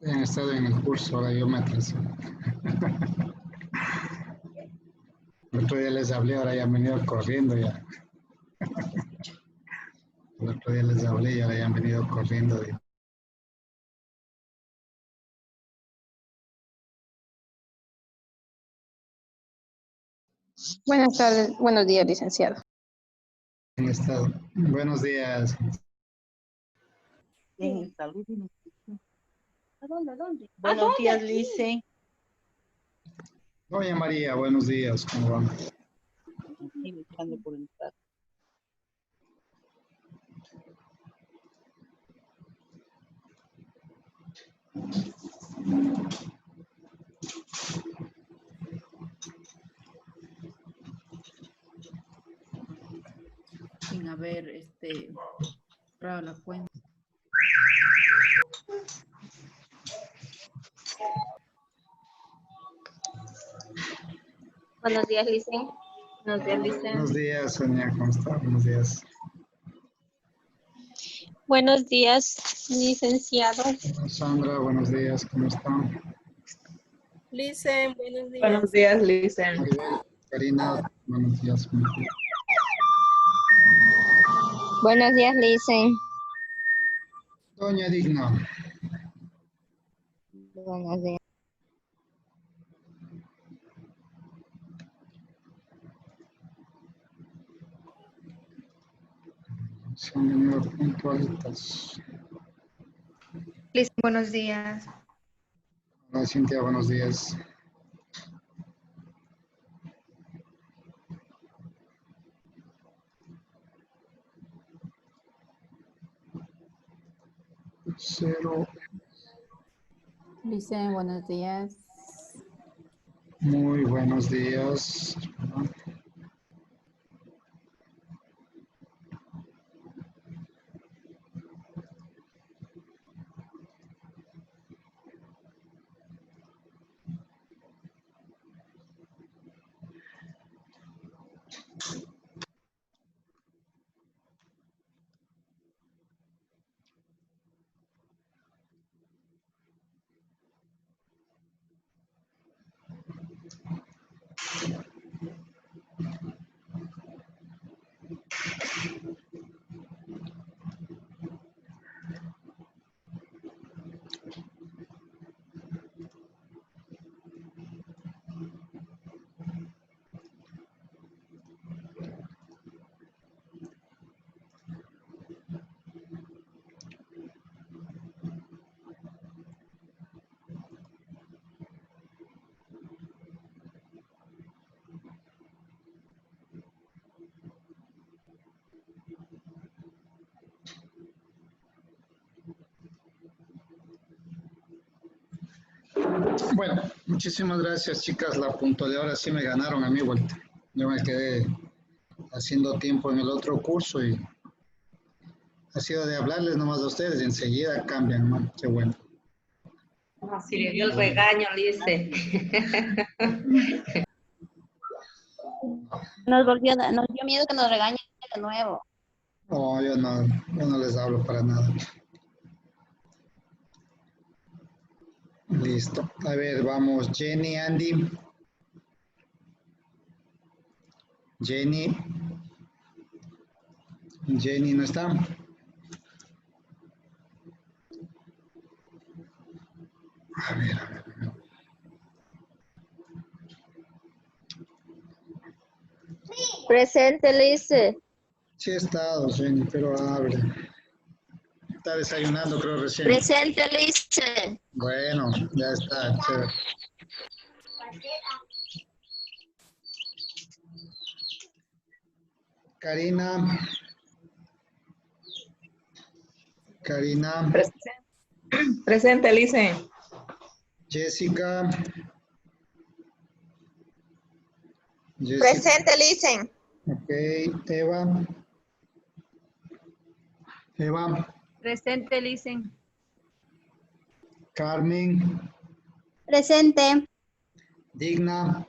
Han estado en el curso, ahora yo me atrasé. El otro día les hablé, ahora ya han venido corriendo ya. El otro día les hablé y ahora ya han venido corriendo. Buenas tardes, buenos días, licenciado. Han estado. Buenos días. En salud y nutrición. ¿A dónde? Buenos días, Lice. Doña María, buenos días. ¿Cómo van? Aquí luchando por entrar. Sin haber cerrado la cuenta. Buenos días, Licen. Buenos días, Licen. Buenos días, Sonia. ¿Cómo está? Buenos días. Buenos días, licenciado. Sandra, buenos días. ¿Cómo están? Licen, buenos días. Buenos días, Licen. Maribel, Karina, buenos días. Buenos días, Licen. Doña Digna. Buenos días. Se han venido puntualitas. Liz, buenos días. Hola, Cintia, buenos días. Cero. Licen, buenos días. Muy buenos días. Bueno, muchísimas gracias, chicas. La puntualidad ahora sí me ganaron a mí vuelta. Yo me quedé haciendo tiempo en el otro curso y ha sido de hablarles nomás a ustedes y enseguida cambian, ¿no? Qué bueno. Así le dio el regaño, Lice. Nos dio miedo que nos regañen de nuevo. No, yo no les hablo para nada. Listo. A ver, vamos. Jenny, Andy. Jenny. Jenny no está. A ver. Presente, Lice. Sí he estado, Jenny, pero abre. Está desayunando, creo, recién. Presente, Lice. Bueno, ya está. Chévere. Karina. Karina. Presente, Licen. Jessica. Jessica. Presente, Licen. Ok, Eva. Eva. Presente, Licen. Carmen. Presente. Digna.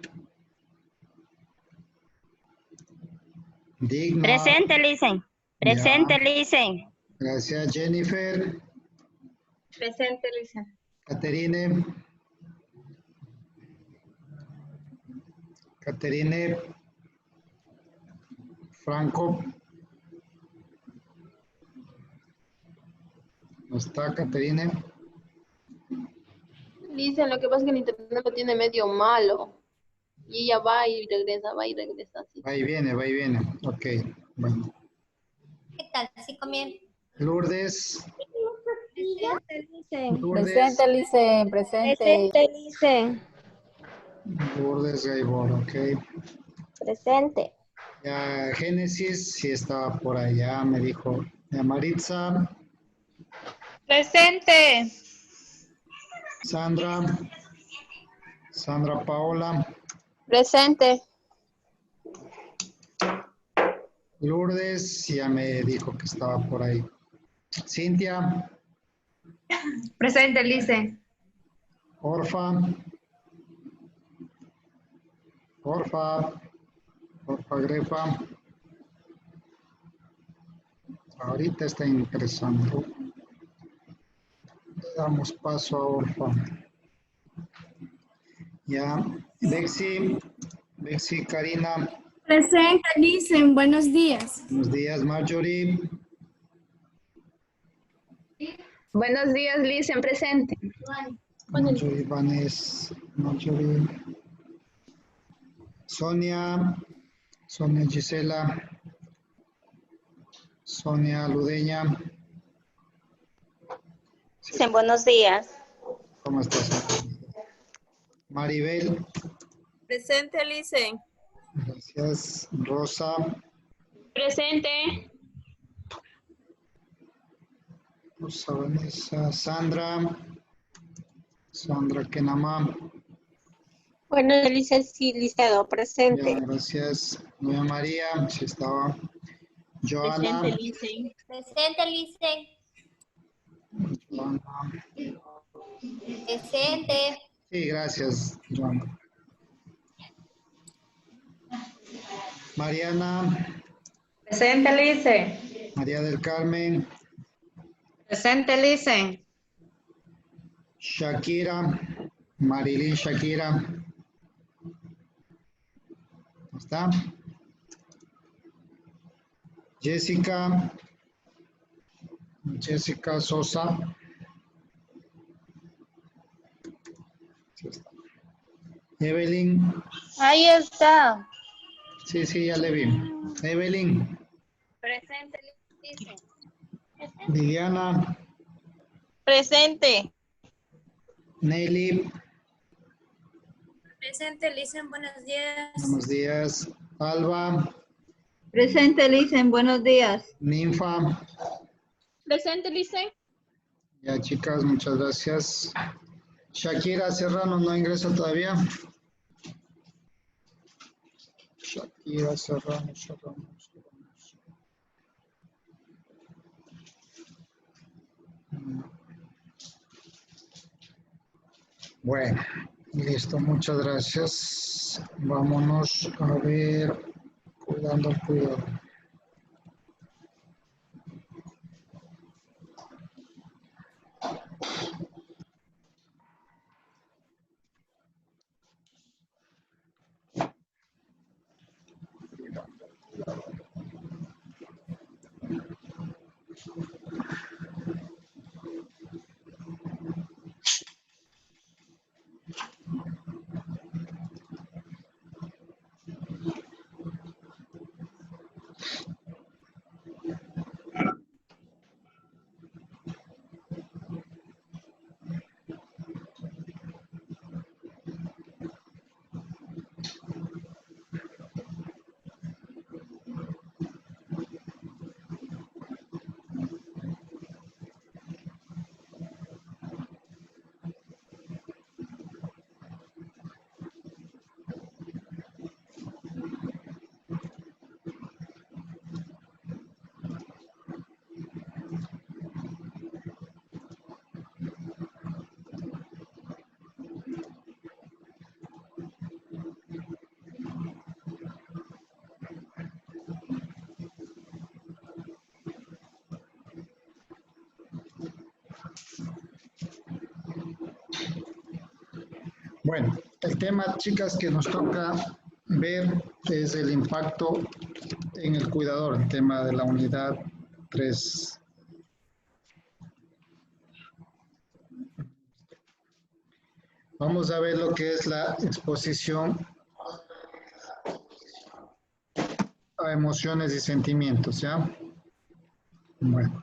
Digna. Presente, Licen. Presente, Ya. Licen. Gracias, Jennifer. Presente, Licen. Caterine. Caterine. Franco. ¿No está Caterine? Dicen, lo que pasa es que el internet lo tiene medio malo. Y ella va y regresa así. Va y viene, va y viene. Ok, bueno. ¿Qué tal? ¿Sí comieron? Lourdes. Presente, Licen. Lourdes. Presente, Licen. Presente. Presente, Licen. Lourdes Gaibor, ok. Presente. Ya Génesis, sí estaba por allá, me dijo. Ya Maritza. Presente. Sandra. Sandra Paola. Presente. Lourdes, ya me dijo que estaba por ahí. Cintia. Presente, Lice. Orfa. Orfa. Orfa Grefa. Ahorita está ingresando. Le damos paso a Orfa. Ya. Bexi. Bexi Karina. Presente, Licen. Buenos días. Buenos días, Marjorie. Buenos días, Licen, presente. Marjorie Vanessa. Marjorie. Sonia. Sonia Gisela. Sonia Ludeña. Dicen buenos días. ¿Cómo estás? Maribel. Presente, Licen. Gracias. Rosa. Presente. Rosa Vanessa. Sandra. Sandra Kenama. Bueno, licenciado, presente. Ya, gracias. Doña María, si estaba. Joana. Presente, Licen. Presente, Licen. Joana. Presente. Sí, gracias, Joana. Mariana. Presente, Lice. María del Carmen. Presente, Lice. Shakira. Marilyn Shakira. ¿Está? Jessica. Jessica Sosa. Sí está. Evelyn. Ahí está. Sí, sí, ya le vi. Evelyn. Presente, Licen. Viviana. Presente. Nelly. Presente, Licen, buenos días. Buenos días. Alba. Presente, Licen. Buenos días. Ninfa. Presente, Licen. Ya, chicas, muchas gracias. Shakira Serrano no ingresa todavía. Shakira Serrano. Bueno, listo, muchas gracias. Vámonos a ver, cuidando el cuidado. Bueno, el tema, chicas, que nos toca ver es el impacto en el cuidador, el tema de la unidad 3. Vamos a ver lo que es la exposición a emociones y sentimientos, ¿ya? Bueno.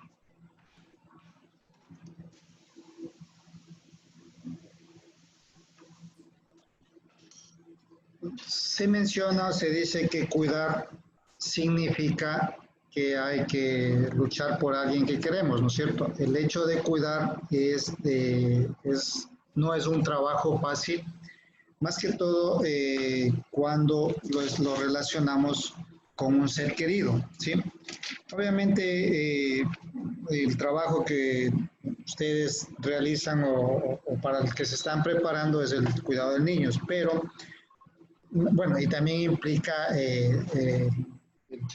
Se menciona, se dice que cuidar significa que hay que luchar por alguien que queremos, ¿no es cierto? El hecho de cuidar no es un trabajo fácil, más que todo cuando lo relacionamos con un ser querido, ¿sí? Obviamente el trabajo que ustedes realizan o para el que se están preparando es el cuidado de niños, pero bueno, y también implica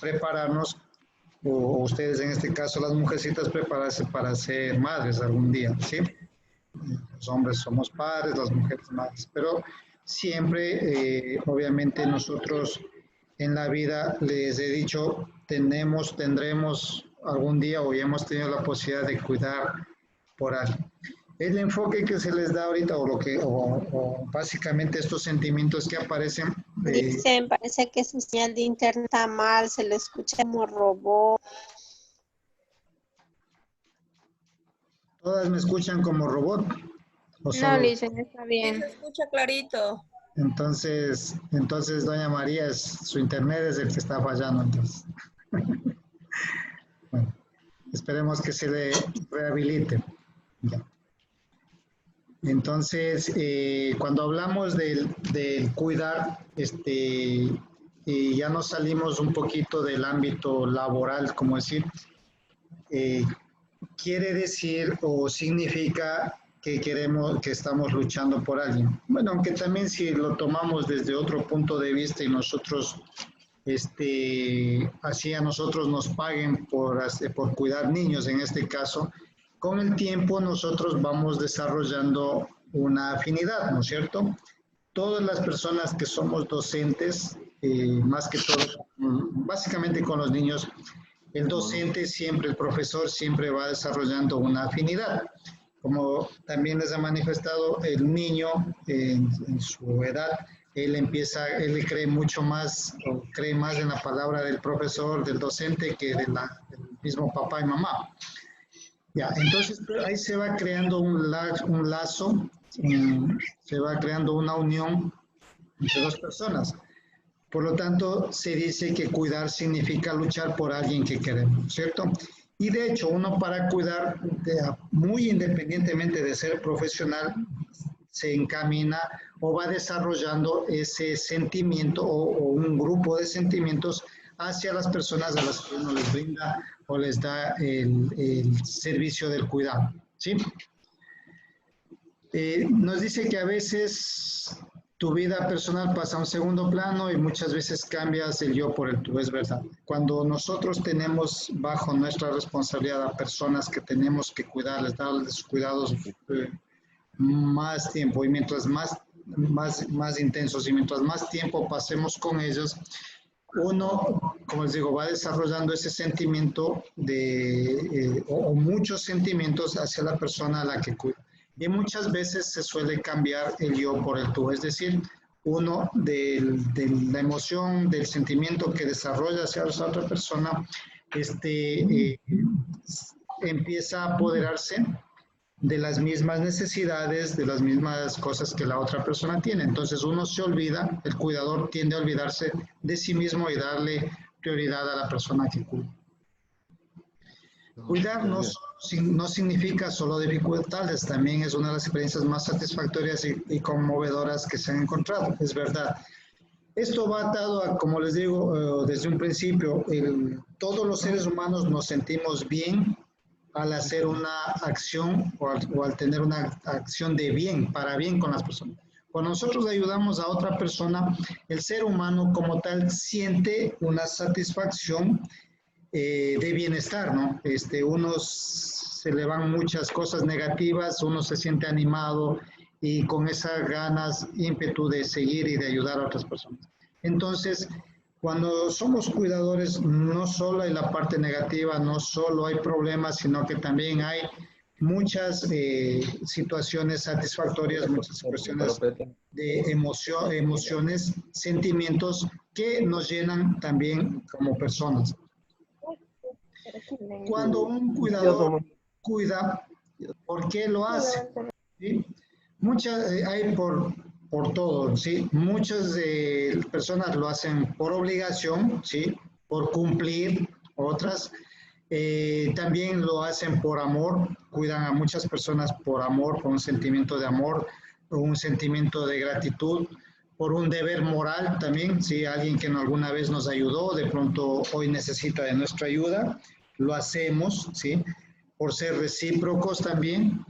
prepararnos, o ustedes en este caso las mujercitas prepararse para ser madres algún día, ¿sí? Los hombres somos padres, las mujeres madres, pero siempre, obviamente nosotros en la vida, les he dicho, tendremos algún día o ya hemos tenido la posibilidad de cuidar por alguien. El enfoque que se les da ahorita o básicamente estos sentimientos que aparecen. Dicen, parece que su señal de internet está mal, se le escucha como robot. ¿Todas me escuchan como robot? ¿O No, solo? Licen, está bien. Se escucha clarito. Entonces, doña María, su internet es el que está fallando, entonces. Bueno, esperemos que se le rehabilite. Ya. Entonces, cuando hablamos del cuidar, ya nos salimos un poquito del ámbito laboral, como decir, quiere decir o significa que estamos luchando por alguien. Bueno, aunque también si lo tomamos desde otro punto de vista y nosotros, así a nosotros nos paguen por cuidar niños en este caso, con el tiempo nosotros vamos desarrollando una afinidad, ¿no es cierto? Todas las personas que somos docentes, más que todo, básicamente con los niños, el docente siempre, el profesor siempre va desarrollando una afinidad. Como también les ha manifestado, el niño en su edad, él cree mucho más, o cree más en la palabra del profesor, del docente, que del mismo papá y mamá. Ya, entonces ahí se va creando un lazo, se va creando una unión entre dos personas. Por lo tanto, se dice que cuidar significa luchar por alguien que queremos, ¿cierto? Y de hecho, uno para cuidar, muy independientemente de ser profesional, se encamina o va desarrollando ese sentimiento o un grupo de sentimientos hacia las personas a las que uno les brinda o les da el servicio del cuidado, ¿sí? Nos dice que a veces tu vida personal pasa a un segundo plano y muchas veces cambias el yo por el tú, es verdad. Cuando nosotros tenemos bajo nuestra responsabilidad a personas que tenemos que cuidarles, darles cuidados más tiempo y mientras más intensos y mientras más tiempo pasemos con ellos, uno, como les digo, va desarrollando ese sentimiento o muchos sentimientos hacia la persona a la que cuida. Y muchas veces se suele cambiar el yo por el tú, es decir, uno de la emoción, del sentimiento que desarrolla hacia esa otra persona, empieza a apoderarse de las mismas necesidades, de las mismas cosas que la otra persona tiene. Entonces uno se olvida, el cuidador tiende a olvidarse de sí mismo y darle prioridad a la persona que cuida. Cuidar no significa solo dificultades, también es una de las experiencias más satisfactorias y conmovedoras que se han encontrado, es verdad. Esto va atado a, como les digo desde un principio, todos los seres humanos nos sentimos bien al hacer una acción o al tener una acción de bien, para bien con las personas. Cuando nosotros ayudamos a otra persona, el ser humano como tal siente una satisfacción de bienestar, ¿no? Uno se le van muchas cosas negativas, uno se siente animado y con esas ganas, ímpetu de seguir y de ayudar a otras personas. Entonces, cuando somos cuidadores, no solo hay la parte negativa, no solo hay problemas, sino que también hay muchas situaciones satisfactorias, muchas cuestiones de emociones, sentimientos que nos llenan también como personas. Cuando un cuidador cuida, ¿por qué lo hace? ¿Sí? Muchas hay por todo, ¿sí? Muchas personas lo hacen por obligación, ¿sí? Por cumplir, otras también lo hacen por amor, cuidan a muchas personas por amor, por un sentimiento de amor, por un sentimiento de gratitud, por un deber moral también, si alguien que alguna vez nos ayudó, de pronto hoy necesita de nuestra ayuda, lo hacemos, ¿sí? Por ser recíprocos también,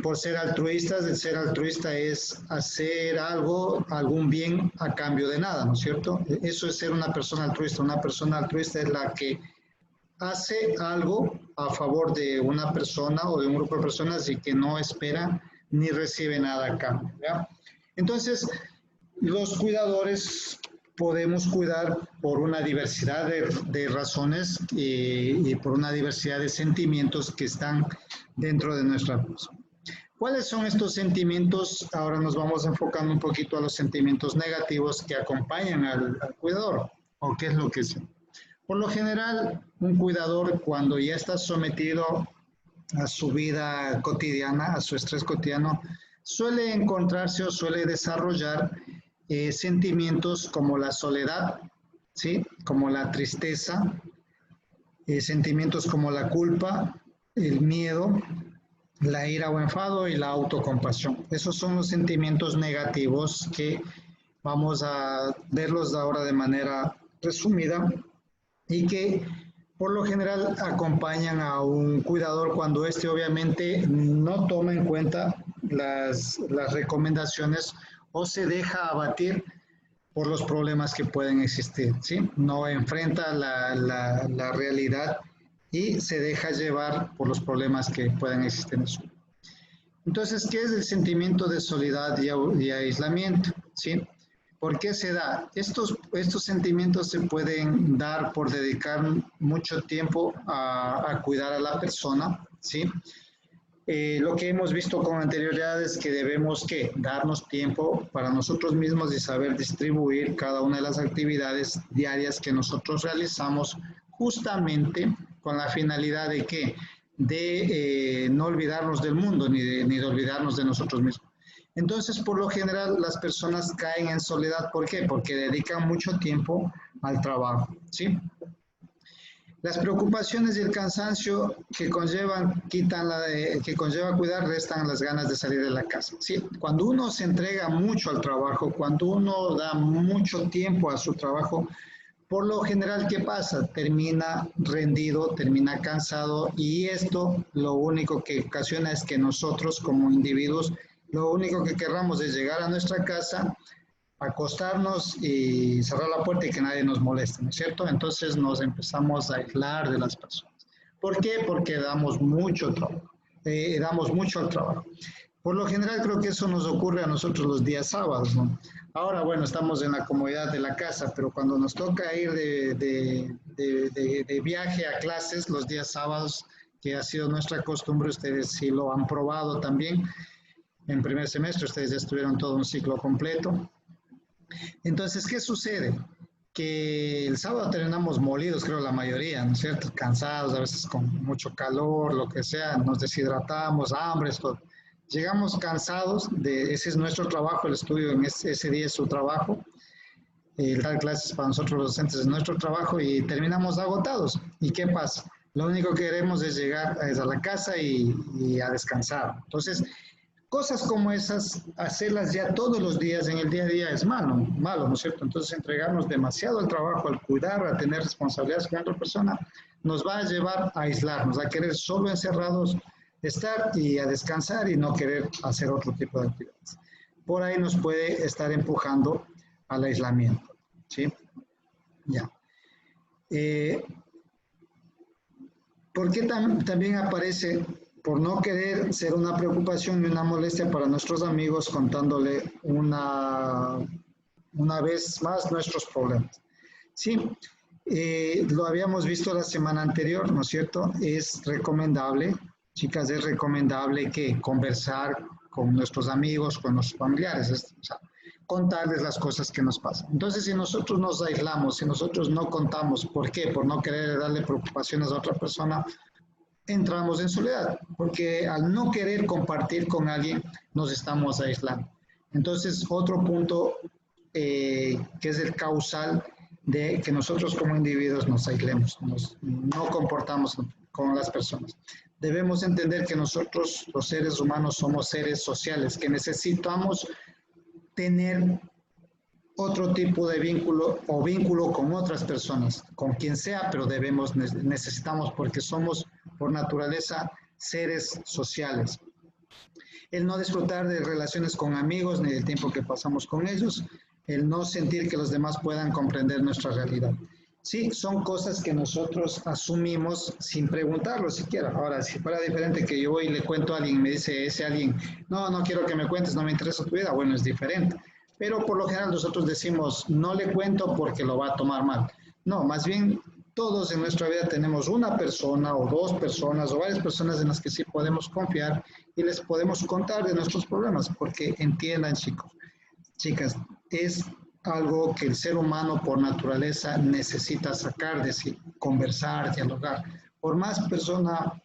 por ser altruistas. El ser altruista es hacer algo, algún bien a cambio de nada, ¿no es cierto? Eso es ser una persona altruista. Una persona altruista es la que hace algo a favor de una persona o de un grupo de personas y que no espera ni recibe nada a cambio, ¿ya? Entonces, los cuidadores podemos cuidar por una diversidad de razones y por una diversidad de sentimientos que están dentro de nuestra persona. ¿Cuáles son estos sentimientos? Ahora nos vamos enfocando un poquito a los sentimientos negativos que acompañan al cuidador, o qué es lo que es. Por lo general, un cuidador cuando ya está sometido a su vida cotidiana, a su estrés cotidiano, suele encontrarse o suele desarrollar sentimientos como la soledad, ¿sí? Como la tristeza, sentimientos como la culpa, el miedo, la ira o enfado y la autocompasión. Esos son los sentimientos negativos que vamos a verlos ahora de manera resumida y que por lo general acompañan a un cuidador cuando éste obviamente no toma en cuenta las recomendaciones o se deja abatir por los problemas que pueden existir, ¿sí? No enfrenta la realidad y se deja llevar por los problemas que pueden existir en su vida. Entonces, ¿qué es el sentimiento de soledad y aislamiento? ¿Sí? ¿Por qué se da? Estos sentimientos se pueden dar por dedicar mucho tiempo a cuidar a la persona, ¿sí? Lo que hemos visto con anterioridad es que debemos darnos tiempo para nosotros mismos y saber distribuir cada una de las actividades diarias que nosotros realizamos justamente con la finalidad de ¿qué? De no olvidarnos del mundo ni de olvidarnos de nosotros mismos. Entonces, por lo general, las personas caen en soledad. ¿Por qué? Porque dedican mucho tiempo al trabajo, ¿sí? Las preocupaciones y el cansancio que conlleva cuidar restan las ganas de salir de la casa, ¿sí? Cuando uno se entrega mucho al trabajo, cuando uno da mucho tiempo a su trabajo, por lo general, ¿qué pasa? Termina rendido, termina cansado y esto lo único que ocasiona es que nosotros como individuos, lo único que querramos es llegar a nuestra casa, acostarnos y cerrar la puerta y que nadie nos moleste, ¿no es cierto? Entonces nos empezamos a aislar de las personas. ¿Por qué? Porque damos mucho trabajo, damos mucho al trabajo. Por lo general creo que eso nos ocurre a nosotros los días sábados, ¿no? Ahora, bueno, estamos en la comodidad de la casa, pero cuando nos toca ir de viaje a clases los días sábados, que ha sido nuestra costumbre, ustedes sí lo han probado también, en primer semestre ustedes ya estuvieron todo un ciclo completo. Entonces, ¿qué sucede? Que el sábado terminamos molidos, creo la mayoría, ¿no es cierto? Cansados, a veces con mucho calor, lo que sea, nos deshidratamos, hambre, todo. Llegamos cansados, ese es nuestro trabajo, el estudio en ese día es su trabajo, el dar clases para nosotros los docentes es nuestro trabajo y terminamos agotados. ¿Y qué pasa? Lo único que queremos es llegar a la casa y a descansar. Entonces, cosas como esas, hacerlas ya todos los días en el día a día es malo, ¿no es cierto? Entonces, entregarnos demasiado al trabajo, al cuidar, a tener responsabilidades con otra persona, nos va a llevar a aislarnos, a querer solo encerrados estar y a descansar y no querer hacer otro tipo de actividades. Por ahí nos puede estar empujando al aislamiento, ¿sí? Ya. ¿Por qué también aparece por no querer ser una preocupación y una molestia para nuestros amigos, contándole una vez más nuestros problemas. Sí, lo habíamos visto la semana anterior, ¿no es cierto? Es recomendable, chicas, es recomendable que conversar con nuestros amigos, con nuestros familiares, o sea, contarles las cosas que nos pasan. Entonces, si nosotros nos aislamos, si nosotros no contamos, ¿por qué? Por no querer darle preocupaciones a otra persona, entramos en soledad, porque al no querer compartir con alguien, nos estamos aislando. Entonces, otro punto que es el causal de que nosotros como individuos nos aislemos, no comportamos con las personas. Debemos entender que nosotros, los seres humanos, somos seres sociales, que necesitamos tener otro tipo de vínculo o vínculo con otras personas, con quien sea, pero necesitamos porque somos por naturaleza seres sociales. El no disfrutar de relaciones con amigos ni del tiempo que pasamos con ellos, el no sentir que los demás puedan comprender nuestra realidad. Sí, son cosas que nosotros asumimos sin preguntarlo siquiera. Ahora, si fuera diferente que yo voy y le cuento a alguien y me dice ese alguien, no quiero que me cuentes, no me interesa tu vida, bueno, es diferente. Pero por lo general nosotros decimos, no le cuento porque lo va a tomar mal. No, más bien todos en nuestra vida tenemos una persona o dos personas o varias personas en las que sí podemos confiar y les podemos contar de nuestros problemas, porque entiendan, chicos, chicas, es algo que el ser humano por naturaleza necesita sacar de sí, conversar, dialogar. Por más persona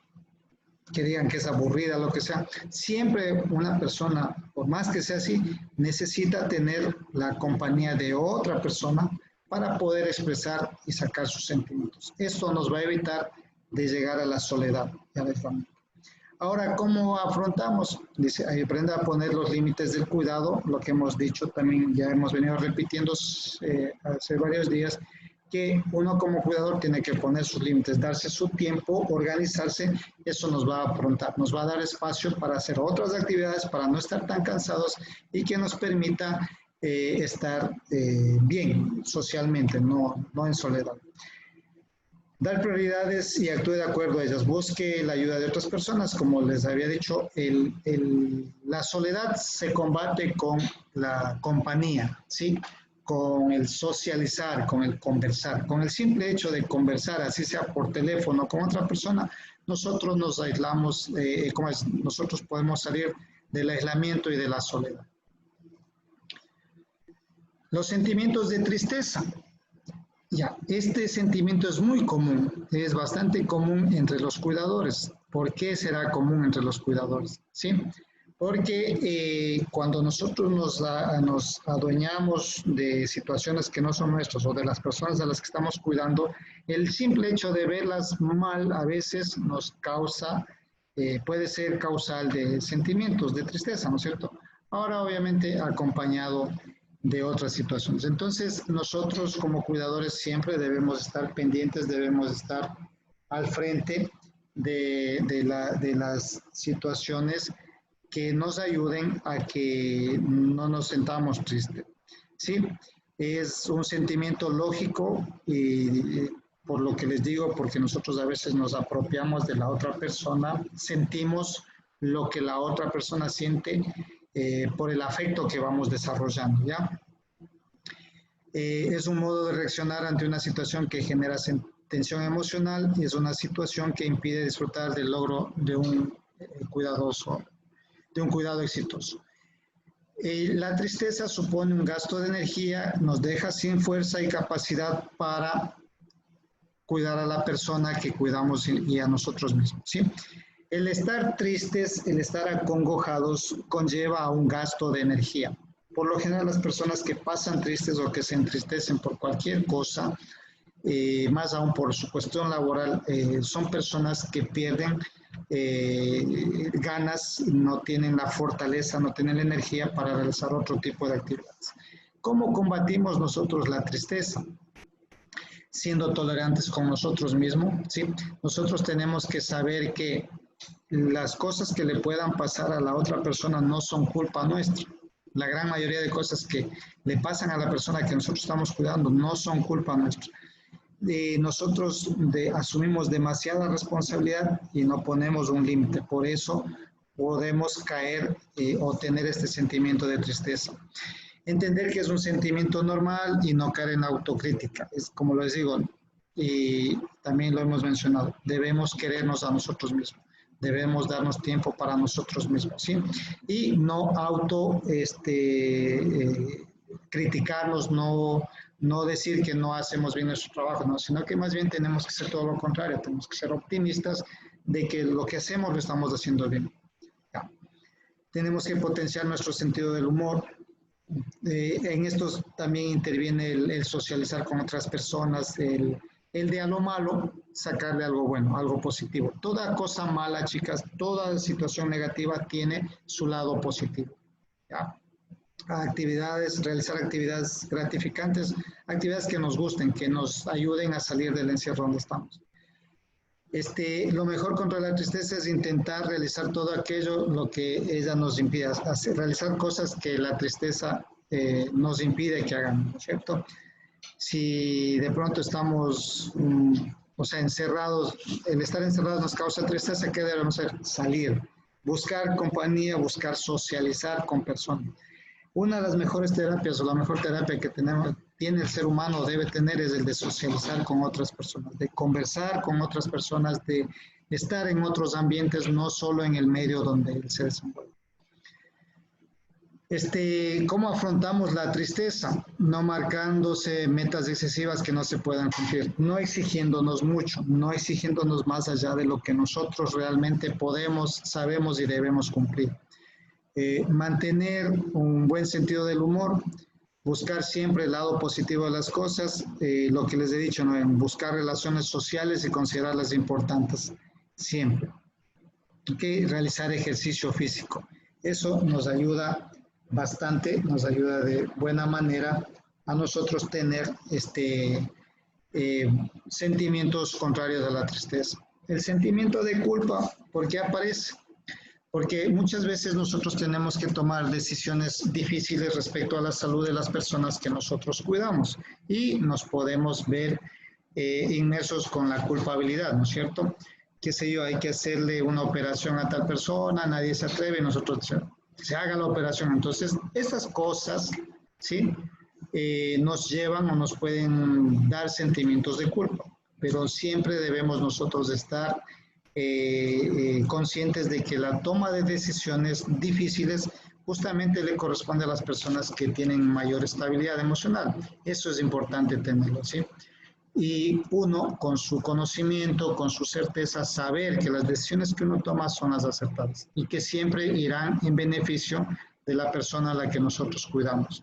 que digan que es aburrida, lo que sea, siempre una persona, por más que sea así, necesita tener la compañía de otra persona para poder expresar y sacar sus sentimientos. Esto nos va a evitar de llegar a la soledad y a la familia. Ahora, ¿cómo afrontamos? Dice, ahí aprenda a poner los límites del cuidado, lo que hemos dicho también, ya hemos venido repitiendo hace varios días, que uno como cuidador tiene que poner sus límites, darse su tiempo, organizarse, eso nos va a afrontar, nos va a dar espacio para hacer otras actividades, para no estar tan cansados y que nos permita estar bien socialmente, no en soledad. Dar prioridades y actúe de acuerdo a ellas. Busque la ayuda de otras personas. Como les había dicho, la soledad se combate con la compañía, ¿sí? Con el socializar, con el conversar. Con el simple hecho de conversar, así sea por teléfono con otra persona, nosotros nos aislamos, nosotros podemos salir del aislamiento y de la soledad. Los sentimientos de tristeza. Ya, este sentimiento es muy común, es bastante común entre los cuidadores. ¿Por qué será común entre los cuidadores? ¿Sí? Porque cuando nosotros nos adueñamos de situaciones que no son nuestras o de las personas a las que estamos cuidando, el simple hecho de verlas mal a veces nos causa, puede ser causal de sentimientos de tristeza, ¿no es cierto? Ahora obviamente acompañado de otras situaciones. Entonces, nosotros como cuidadores siempre debemos estar pendientes, debemos estar al frente de las situaciones que nos ayuden a que no nos sentamos tristes. ¿Sí? Es un sentimiento lógico y por lo que les digo, porque nosotros a veces nos apropiamos de la otra persona, sentimos lo que la otra persona siente por el afecto que vamos desarrollando, ¿ya? Es un modo de reaccionar ante una situación que genera tensión emocional y es una situación que impide disfrutar del logro de un cuidado exitoso. La tristeza supone un gasto de energía, nos deja sin fuerza y capacidad para cuidar a la persona que cuidamos y a nosotros mismos, ¿sí? El estar tristes, el estar acongojados, conlleva a un gasto de energía. Por lo general, las personas que pasan tristes o que se entristecen por cualquier cosa, más aún por su cuestión laboral, son personas que pierden ganas, no tienen la fortaleza, no tienen la energía para realizar otro tipo de actividades. ¿Cómo combatimos nosotros la tristeza? Siendo tolerantes con nosotros mismos, ¿sí? Nosotros tenemos que saber que las cosas que le puedan pasar a la otra persona no son culpa nuestra. La gran mayoría de cosas que le pasan a la persona que nosotros estamos cuidando no son culpa nuestra. nosotros asumimos demasiada responsabilidad y no ponemos un límite. Por eso podemos caer o tener este sentimiento de tristeza. Entender que es un sentimiento normal y no caer en autocrítica. Es como les digo, y también lo hemos mencionado, debemos querernos a nosotros mismos. Debemos darnos tiempo para nosotros mismos, ¿sí? Y no criticarnos, no decir que no hacemos bien nuestro trabajo, ¿no? Sino que más bien tenemos que ser todo lo contrario, tenemos que ser optimistas de que lo que hacemos lo estamos haciendo bien. ¿Ya? Tenemos que potenciar nuestro sentido del humor. En esto también interviene el socializar con otras personas, el de a lo malo sacarle algo bueno, algo positivo. Toda cosa mala, chicas, toda situación negativa tiene su lado positivo. ¿Ya? Realizar actividades gratificantes, actividades que nos gusten, que nos ayuden a salir del encierro donde estamos. Lo mejor contra la tristeza es intentar realizar todo aquello lo que ella nos impide, realizar cosas que la tristeza nos impide que hagamos, ¿no es cierto? Si de pronto estamos, encerrados, el estar encerrados nos causa tristeza, ¿qué debemos hacer? Salir, buscar compañía, buscar socializar con personas. Una de las mejores terapias o la mejor terapia que tiene el ser humano, debe tener, es el de socializar con otras personas, de conversar con otras personas, de estar en otros ambientes, no solo en el medio donde él se desenvuelve. ¿Cómo afrontamos la tristeza? No marcándose metas excesivas que no se puedan cumplir, no exigiéndonos mucho, no exigiéndonos más allá de lo que nosotros realmente podemos, sabemos y debemos cumplir. Mantener un buen sentido del humor, buscar siempre el lado positivo de las cosas, lo que les he dicho, ¿no? En buscar relaciones sociales y considerarlas importantes, siempre. Realizar ejercicio físico, eso nos ayuda bastante, nos ayuda de buena manera a nosotros tener sentimientos contrarios a la tristeza. El sentimiento de culpa, ¿por qué aparece? Porque muchas veces nosotros tenemos que tomar decisiones difíciles respecto a la salud de las personas que nosotros cuidamos y nos podemos ver inmersos con la culpabilidad, ¿no es cierto? Qué sé yo, hay que hacerle una operación a tal persona, nadie se atreve y nosotros se haga la operación. Entonces, esas cosas, ¿sí? Nos llevan o nos pueden dar sentimientos de culpa, pero siempre debemos nosotros estar conscientes de que la toma de decisiones difíciles justamente le corresponde a las personas que tienen mayor estabilidad emocional. Eso es importante tenerlo, ¿sí? Y uno, con su conocimiento, con su certeza, saber que las decisiones que uno toma son las acertadas y que siempre irán en beneficio de la persona a la que nosotros cuidamos.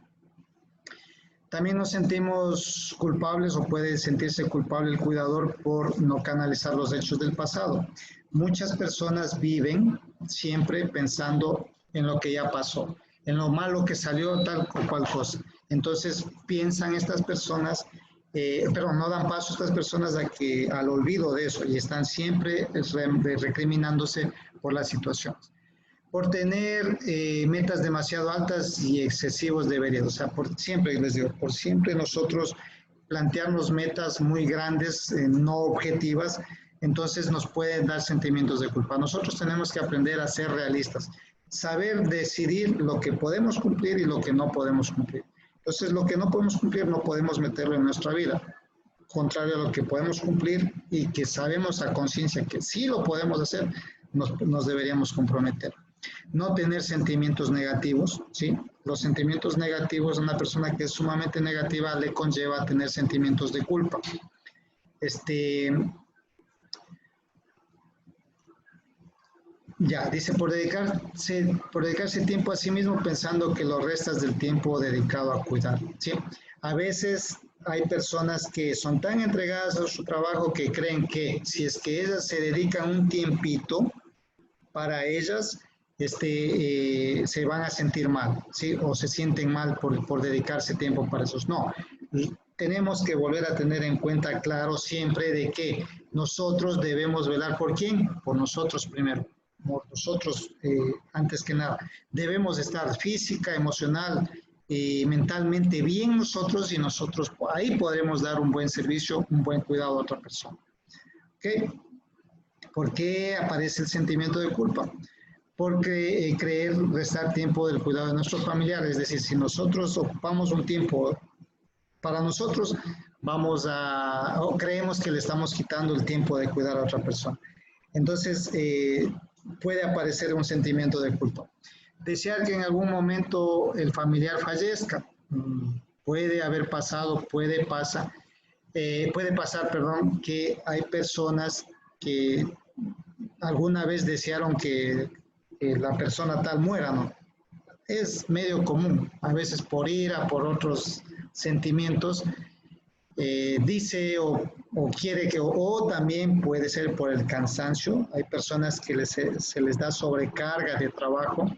También nos sentimos culpables o puede sentirse culpable el cuidador por no canalizar los hechos del pasado. Muchas personas viven siempre pensando en lo que ya pasó, en lo malo que salió tal o cual cosa. Entonces piensan estas personas, no dan paso a estas personas al olvido de eso y están siempre recriminándose por las situaciones. Por tener metas demasiado altas y excesivos deberes, o sea, siempre les digo, por siempre nosotros plantearnos metas muy grandes, no objetivas, entonces nos pueden dar sentimientos de culpa. Nosotros tenemos que aprender a ser realistas, saber decidir lo que podemos cumplir y lo que no podemos cumplir. Entonces, lo que no podemos cumplir no podemos meterlo en nuestra vida, contrario a lo que podemos cumplir y que sabemos a conciencia que sí lo podemos hacer, nos deberíamos comprometer. No tener sentimientos negativos, ¿sí? Los sentimientos negativos a una persona que es sumamente negativa le conlleva a tener sentimientos de culpa. Dice, por dedicarse tiempo a sí mismo pensando que lo restas del tiempo dedicado a cuidar, ¿sí? A veces hay personas que son tan entregadas a su trabajo que creen que si es que ellas se dedican un tiempito para ellas, se van a sentir mal, ¿sí? O se sienten mal por dedicarse tiempo para esos. No, tenemos que volver a tener en cuenta claro siempre de que nosotros debemos velar por quién, por nosotros primero, por nosotros antes que nada. Debemos estar física, emocional mentalmente bien nosotros y nosotros ahí podremos dar un buen servicio, un buen cuidado a otra persona. ¿Ok? ¿Por qué aparece el sentimiento de culpa? Porque creer restar tiempo del cuidado de nuestros familiares, es decir, si nosotros ocupamos un tiempo para nosotros, o creemos que le estamos quitando el tiempo de cuidar a otra persona. Entonces, puede aparecer un sentimiento de culpa. Desear que en algún momento el familiar fallezca, puede haber pasado, puede pasar, que hay personas que alguna vez desearon que la persona tal muera, ¿no? Es medio común, a veces por ira, por otros sentimientos, dice o quiere que, o también puede ser por el cansancio. Hay personas que se les da sobrecarga de trabajo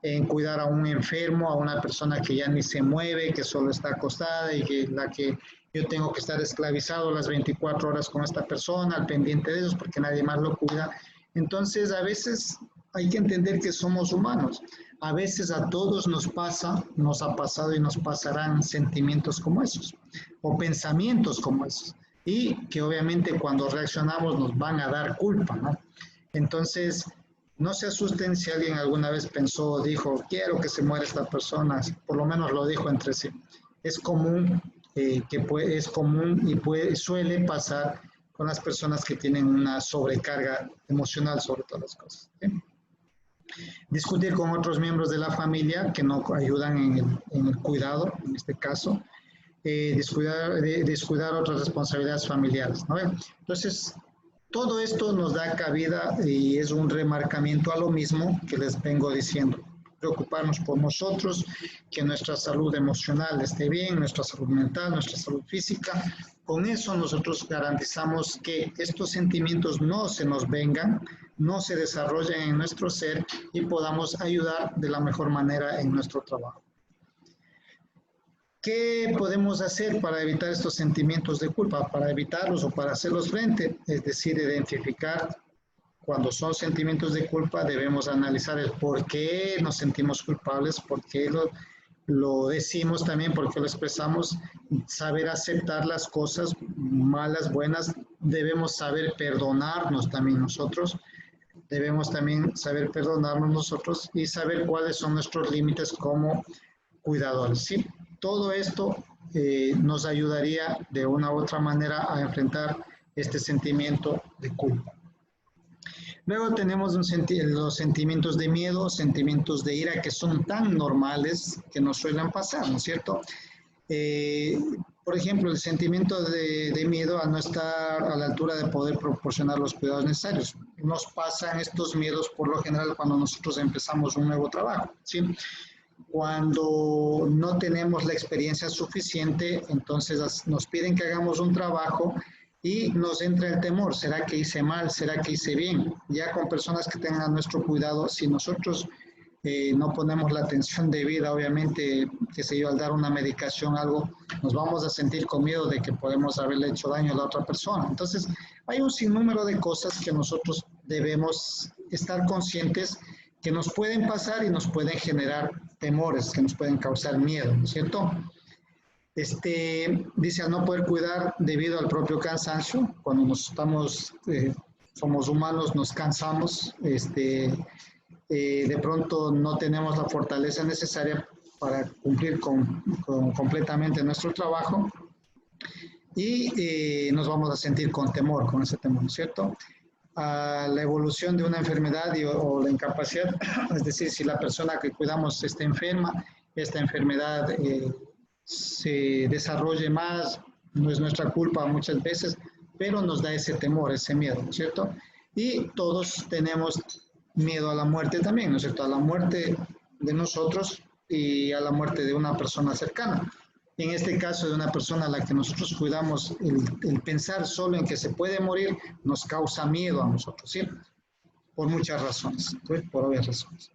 en cuidar a un enfermo, a una persona que ya ni se mueve, que solo está acostada y que yo tengo que estar esclavizado las 24 horas con esta persona, al pendiente de ellos porque nadie más lo cuida. Entonces, a veces hay que entender que somos humanos. A veces a todos nos pasa, nos ha pasado y nos pasarán sentimientos como esos o pensamientos como esos. Y que obviamente cuando reaccionamos nos van a dar culpa, ¿no? Entonces, no se asusten si alguien alguna vez pensó o dijo, quiero que se muera esta persona, por lo menos lo dijo entre sí. Es común, suele pasar con las personas que tienen una sobrecarga emocional sobre todas las cosas. ¿Sí? Discutir con otros miembros de la familia que no ayudan en el cuidado, en este caso. Descuidar otras responsabilidades familiares, ¿no? Entonces, todo esto nos da cabida y es un remarcamiento a lo mismo que les vengo diciendo. Preocuparnos por nosotros, que nuestra salud emocional esté bien, nuestra salud mental, nuestra salud física. Con eso nosotros garantizamos que estos sentimientos no se nos vengan, no se desarrollen en nuestro ser y podamos ayudar de la mejor manera en nuestro trabajo. ¿Qué podemos hacer para evitar estos sentimientos de culpa? Para evitarlos o para hacerlos frente, es decir, identificar cuando son sentimientos de culpa, debemos analizar el por qué nos sentimos culpables, por qué lo decimos también, por qué lo expresamos, saber aceptar las cosas malas, buenas, debemos saber perdonarnos también nosotros, debemos también saber perdonarnos nosotros y saber cuáles son nuestros límites como cuidadores, ¿sí? Todo esto nos ayudaría de una u otra manera a enfrentar este sentimiento de culpa. Luego tenemos los sentimientos de miedo, sentimientos de ira que son tan normales que nos suelen pasar, ¿no es cierto? Por ejemplo, el sentimiento de miedo a no estar a la altura de poder proporcionar los cuidados necesarios. Nos pasan estos miedos por lo general cuando nosotros empezamos un nuevo trabajo, ¿sí? Cuando no tenemos la experiencia suficiente, entonces nos piden que hagamos un trabajo y nos entra el temor, ¿será que hice mal? ¿Será que hice bien? Ya con personas que tengan nuestro cuidado, si nosotros no ponemos la atención debida, obviamente, qué sé yo, al dar una medicación, algo, nos vamos a sentir con miedo de que podemos haberle hecho daño a la otra persona. Entonces, hay un sinnúmero de cosas que nosotros debemos estar conscientes que nos pueden pasar y nos pueden generar temores, que nos pueden causar miedo, ¿no es cierto? Dice, al no poder cuidar debido al propio cansancio, cuando somos humanos, nos cansamos, de pronto no tenemos la fortaleza necesaria para cumplir completamente nuestro trabajo y nos vamos a sentir con temor, con ese temor, ¿no es cierto? A la evolución de una enfermedad o la incapacidad, es decir, si la persona que cuidamos está enferma, esta enfermedad se desarrolle más, no es nuestra culpa muchas veces, pero nos da ese temor, ese miedo, ¿no es cierto? Y todos tenemos miedo a la muerte también, ¿no es cierto? A la muerte de nosotros y a la muerte de una persona cercana. En este caso de una persona a la que nosotros cuidamos, el pensar solo en que se puede morir nos causa miedo a nosotros, ¿sí? Por muchas razones, ¿sí? Por obvias razones.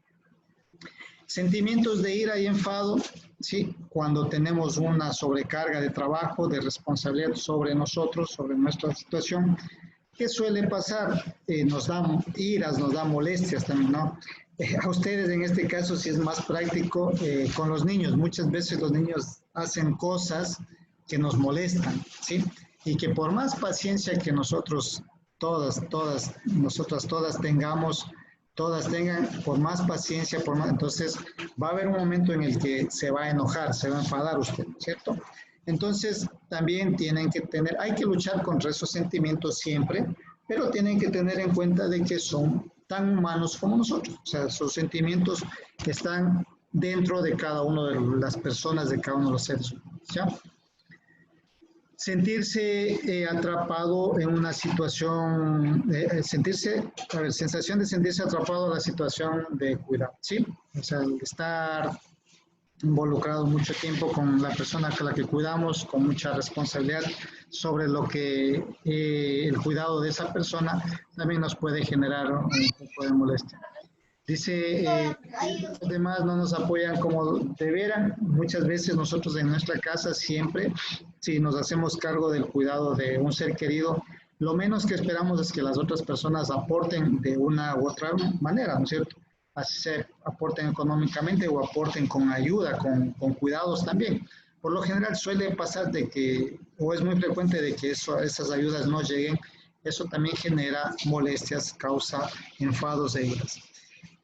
Sentimientos de ira y enfado, ¿sí? Cuando tenemos una sobrecarga de trabajo, de responsabilidad sobre nosotros, sobre nuestra situación, ¿qué suele pasar? Nos da iras, nos da molestias también, ¿no? A ustedes en este caso sí es más práctico con los niños. Muchas veces los niños hacen cosas que nos molestan, ¿sí? Y que por más paciencia que nosotros, nosotras todas tengamos, todas tengan, por más paciencia, entonces va a haber un momento en el que se va a enojar, se va a enfadar usted, ¿cierto? Entonces también hay que luchar contra esos sentimientos siempre, pero tienen que tener en cuenta de que son tan humanos como nosotros. O sea, sus sentimientos están dentro de cada una de las personas, de cada uno de los seres humanos, ¿ya? Sentirse atrapado en una situación, sensación de sentirse atrapado en la situación de cuidado, ¿sí? O sea, estar involucrado mucho tiempo con la persona a la que cuidamos, con mucha responsabilidad sobre lo que el cuidado de esa persona también nos puede generar un poco de molestia. Dice, los demás no nos apoyan como deberan. Muchas veces nosotros en nuestra casa siempre, si nos hacemos cargo del cuidado de un ser querido, lo menos que esperamos es que las otras personas aporten de una u otra manera, ¿no es cierto? Así se aporten económicamente o aporten con ayuda, con cuidados también. Por lo general suele pasar de que, o es muy frecuente de que esas ayudas no lleguen. Eso también genera molestias, causa enfados e iras.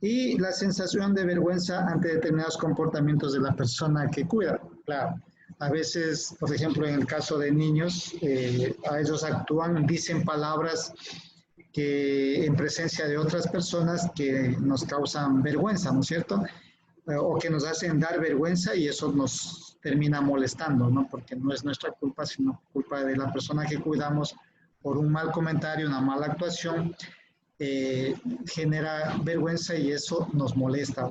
Y la sensación de vergüenza ante determinados comportamientos de la persona que cuida. Claro, a veces, por ejemplo, en el caso de niños, a ellos actúan, dicen palabras que en presencia de otras personas que nos causan vergüenza, ¿no es cierto? O que nos hacen dar vergüenza y eso nos termina molestando, ¿no? Porque no es nuestra culpa, sino culpa de la persona que cuidamos por un mal comentario, una mala actuación, genera vergüenza y eso nos molesta.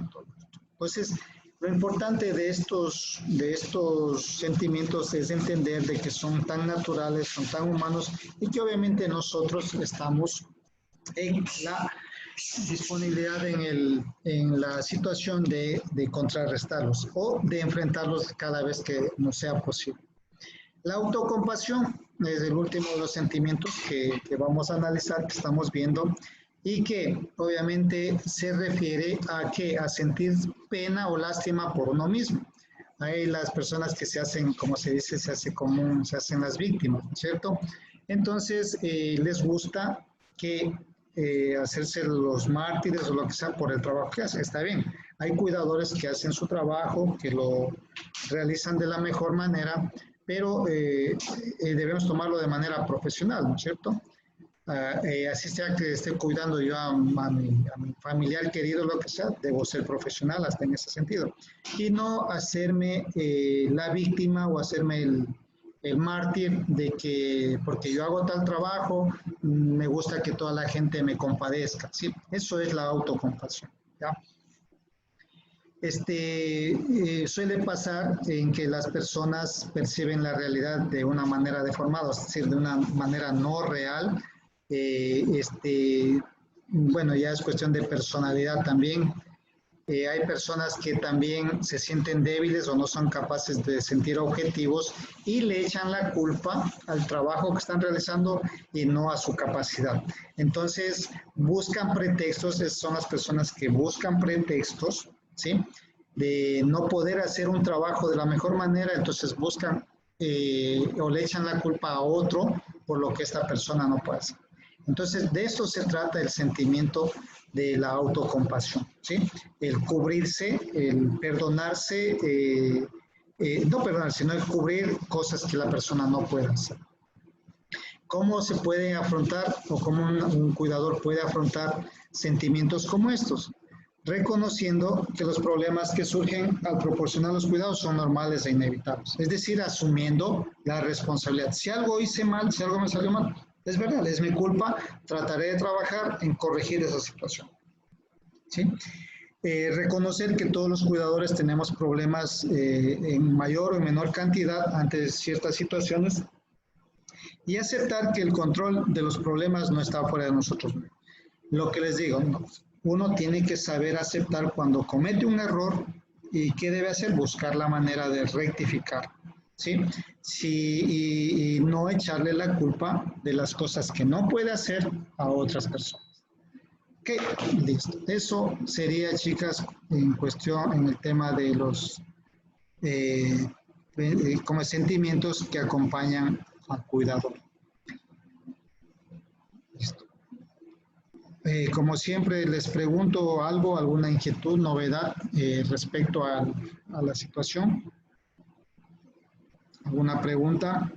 Entonces, lo importante de estos sentimientos es entender de que son tan naturales, son tan humanos y que obviamente nosotros estamos en la disponibilidad en la situación de contrarrestarlos o de enfrentarlos cada vez que nos sea posible. La autocompasión es el último de los sentimientos que vamos a analizar, que estamos viendo, y que obviamente se refiere a sentir pena o lástima por uno mismo. Hay las personas que se hacen, como se dice, se hacen las víctimas, ¿no es cierto? Entonces, les gusta hacerse los mártires o lo que sea por el trabajo que hacen. Está bien. Hay cuidadores que hacen su trabajo, que lo realizan de la mejor manera, pero debemos tomarlo de manera profesional, ¿no es cierto? Así sea que esté cuidando yo a mi familiar querido, lo que sea, debo ser profesional hasta en ese sentido. Y no hacerme la víctima o hacerme el mártir de que porque yo hago tal trabajo, me gusta que toda la gente me compadezca, ¿sí? Eso es la autocompasión, ¿ya? Suele pasar en que las personas perciben la realidad de una manera deformada, es decir, de una manera no real. Bueno, ya es cuestión de personalidad también. Hay personas que también se sienten débiles o no son capaces de sentir objetivos y le echan la culpa al trabajo que están realizando y no a su capacidad. Entonces, buscan pretextos, son las personas que buscan pretextos, ¿sí? De no poder hacer un trabajo de la mejor manera, entonces buscan o le echan la culpa a otro por lo que esta persona no puede hacer. Entonces, de eso se trata el sentimiento de la autocompasión, ¿sí? El cubrirse, el perdonarse, no perdonarse, sino el cubrir cosas que la persona no puede hacer. ¿Cómo se puede afrontar o cómo un cuidador puede afrontar sentimientos como estos? Reconociendo que los problemas que surgen al proporcionar los cuidados son normales e inevitables. Es decir, asumiendo la responsabilidad. Si algo hice mal, si algo me salió mal, es verdad, es mi culpa, trataré de trabajar en corregir esa situación. ¿Sí? Reconocer que todos los cuidadores tenemos problemas en mayor o en menor cantidad ante ciertas situaciones y aceptar que el control de los problemas no está fuera de nosotros. Lo que les digo, uno tiene que saber aceptar cuando comete un error y qué debe hacer, buscar la manera de rectificar. ¿Sí? Y no echarle la culpa de las cosas que no puede hacer a otras personas. Ok, listo. Eso sería, chicas, en cuestión, en el tema de los como sentimientos que acompañan al cuidador. Listo. Como siempre, les pregunto algo, alguna inquietud, novedad respecto a la situación. ¿Alguna pregunta?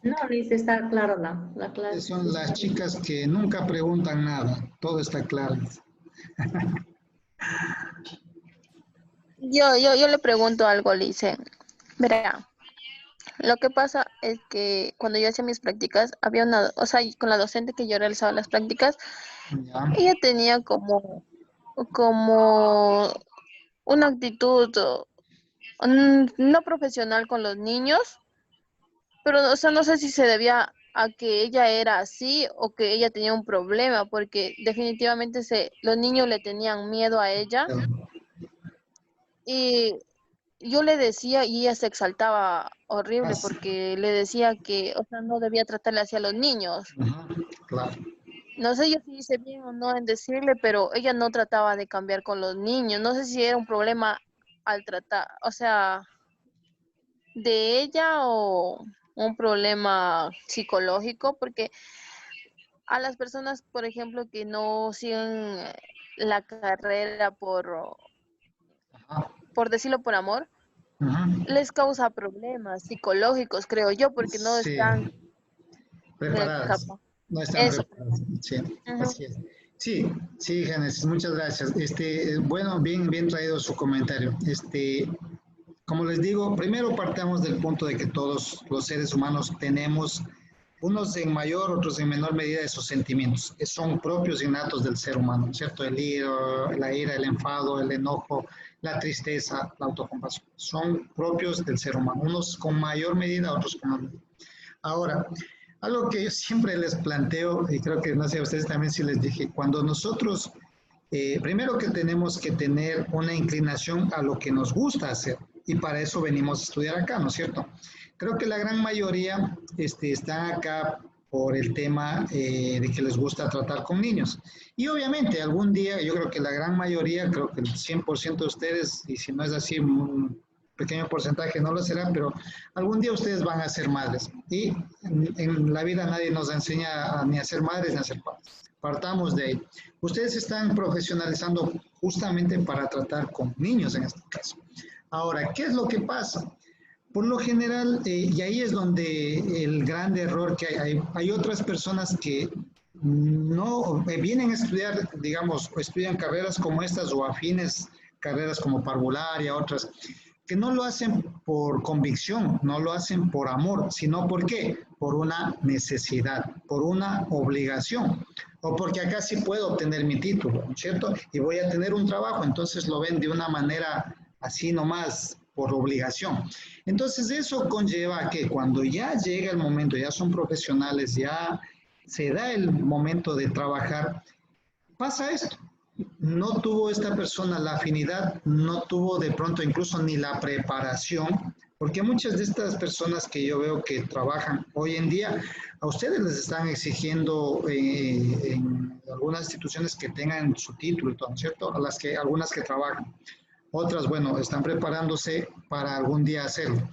No, Lice, está claro la clase. Son las chicas que nunca preguntan nada, todo está claro. Yo le pregunto algo, Lice. Verá, lo que pasa es que cuando yo hacía mis prácticas, había una, o sea, con la docente que yo realizaba las prácticas, Ya. ella tenía como una actitud no profesional con los niños, pero, o sea, no sé si se debía a que ella era así o que ella tenía un problema, porque definitivamente los niños le tenían miedo a ella y yo le decía y ella se exaltaba horrible porque le decía que, o sea, no debía tratarle así a los niños. Ajá, claro. No sé yo si hice bien o no en decirle, pero ella no trataba de cambiar con los niños. No sé si era un problema al tratar, o sea, de ella o un problema psicológico, porque a las personas, por ejemplo, que no siguen la carrera por decirlo por amor, Ajá. les causa problemas psicológicos, creo yo, porque no Sí, están preparadas. capaz. No están Eso. preparadas. Sí, Ujú. así es. Sí, sí, Génesis, muchas gracias. Bueno, bien traído su comentario. Como les digo, primero partamos del punto de que todos los seres humanos tenemos, unos en mayor, otros en menor medida, esos sentimientos, que son propios innatos del ser humano, ¿cierto? La ira, el enfado, el enojo, la tristeza, la autocompasión, son propios del ser humano, unos con mayor medida, otros con menor medida. Ahora, algo que yo siempre les planteo, y creo que no sé a ustedes también si les dije, cuando nosotros, primero que tenemos que tener una inclinación a lo que nos gusta hacer, y para eso venimos a estudiar acá, ¿no es cierto? Creo que la gran mayoría está acá por el tema de que les gusta tratar con niños. Y obviamente algún día, yo creo que la gran mayoría, creo que el 100% de ustedes, y si no es así, un pequeño porcentaje no lo será, pero algún día ustedes van a ser madres. Y en la vida nadie nos enseña ni a ser madres ni a ser padres. Partamos de ahí. Ustedes están profesionalizando justamente para tratar con niños en este caso. Ahora, ¿qué es lo que pasa? Por lo general, y ahí es donde el gran error que hay otras personas que no vienen a estudiar, digamos, o estudian carreras como estas o afines, carreras como parvularia, otras, que no lo hacen por convicción, no lo hacen por amor, sino ¿por qué? Por una necesidad, por una obligación, o porque acá sí puedo obtener mi título, ¿no es cierto? Y voy a tener un trabajo, entonces lo ven de una manera así nomás, por obligación. Entonces eso conlleva a que cuando ya llega el momento, ya son profesionales, ya se da el momento de trabajar, pasa esto. No tuvo esta persona la afinidad, no tuvo de pronto incluso ni la preparación, porque muchas de estas personas que yo veo que trabajan hoy en día, a ustedes les están exigiendo en algunas instituciones que tengan su título y todo, ¿cierto? Algunas que trabajan. Otras, bueno, están preparándose para algún día hacerlo.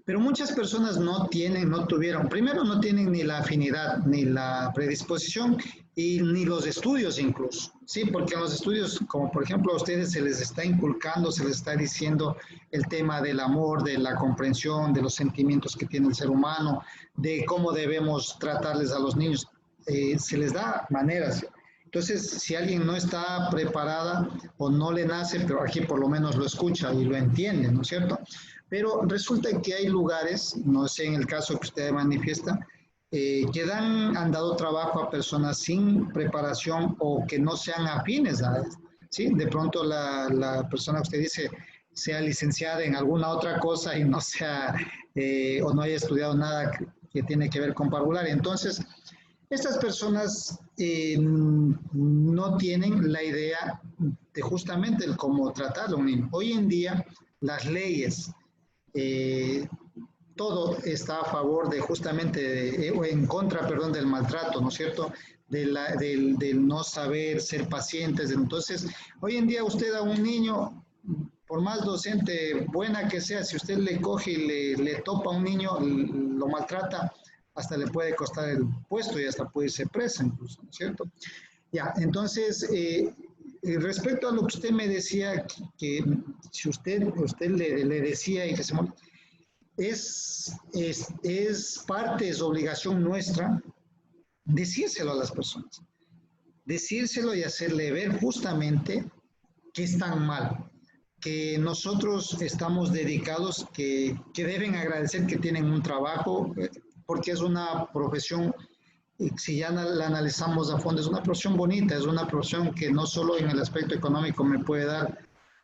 Pero muchas personas no tuvieron, primero no tienen ni la afinidad, ni la predisposición y ni los estudios incluso, ¿sí? Porque en los estudios, como por ejemplo a ustedes se les está inculcando, se les está diciendo el tema del amor, de la comprensión, de los sentimientos que tiene el ser humano, de cómo debemos tratarles a los niños, se les da maneras. Entonces, si alguien no está preparada o no le nace, pero aquí por lo menos lo escucha y lo entiende, ¿no es cierto? Pero resulta que hay lugares, no sé en el caso que usted manifiesta, que han dado trabajo a personas sin preparación o que no sean afines a esto, ¿sí? De pronto la persona que usted dice sea licenciada en alguna otra cosa y no sea, o no haya estudiado nada que tiene que ver con parvularia. Entonces, estas personas no tienen la idea de justamente el cómo tratar a un niño. Hoy en día, las leyes todo está a favor de justamente, o en contra, perdón, del maltrato, ¿no es cierto? Del no saber ser pacientes. Entonces, hoy en día usted a un niño, por más docente buena que sea, si usted le coge y le topa a un niño, lo maltrata, hasta le puede costar el puesto y hasta puede irse presa incluso, ¿no es cierto? Ya, entonces, respecto a lo que usted me decía, que si usted le decía y que se molesta, es parte, es obligación nuestra decírselo a las personas, decírselo y hacerle ver justamente que están mal, que nosotros estamos dedicados, que deben agradecer que tienen un trabajo, porque es una profesión, si ya la analizamos a fondo, es una profesión bonita, es una profesión que no solo en el aspecto económico me puede dar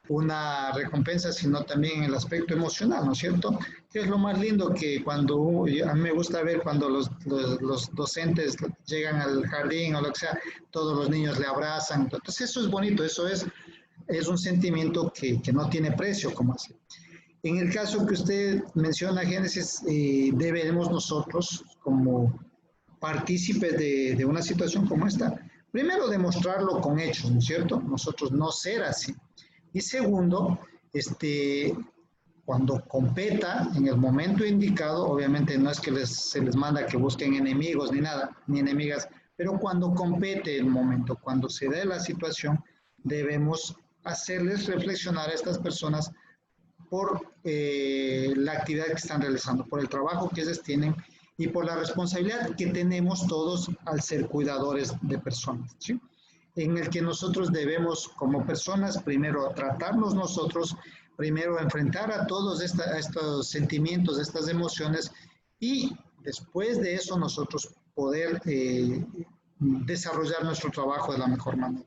una recompensa, sino también en el aspecto emocional, ¿no es cierto? Que es lo más lindo que cuando, a mí me gusta ver cuando los docentes llegan al jardín o lo que sea, todos los niños le abrazan, entonces eso es bonito, eso es un sentimiento que no tiene precio, como así. En el caso que usted menciona, Génesis, debemos nosotros, como partícipes de una situación como esta, primero demostrarlo con hechos, ¿no es cierto? Nosotros no ser así. Y segundo, cuando competa en el momento indicado, obviamente no es que se les manda que busquen enemigos ni nada, ni enemigas, pero cuando compete el momento, cuando se dé la situación, debemos hacerles reflexionar a estas personas por la actividad que están realizando, por el trabajo que ellos tienen y por la responsabilidad que tenemos todos al ser cuidadores de personas, ¿sí? En el que nosotros debemos como personas primero tratarnos nosotros, primero enfrentar a todos estos sentimientos, estas emociones y después de eso nosotros poder desarrollar nuestro trabajo de la mejor manera.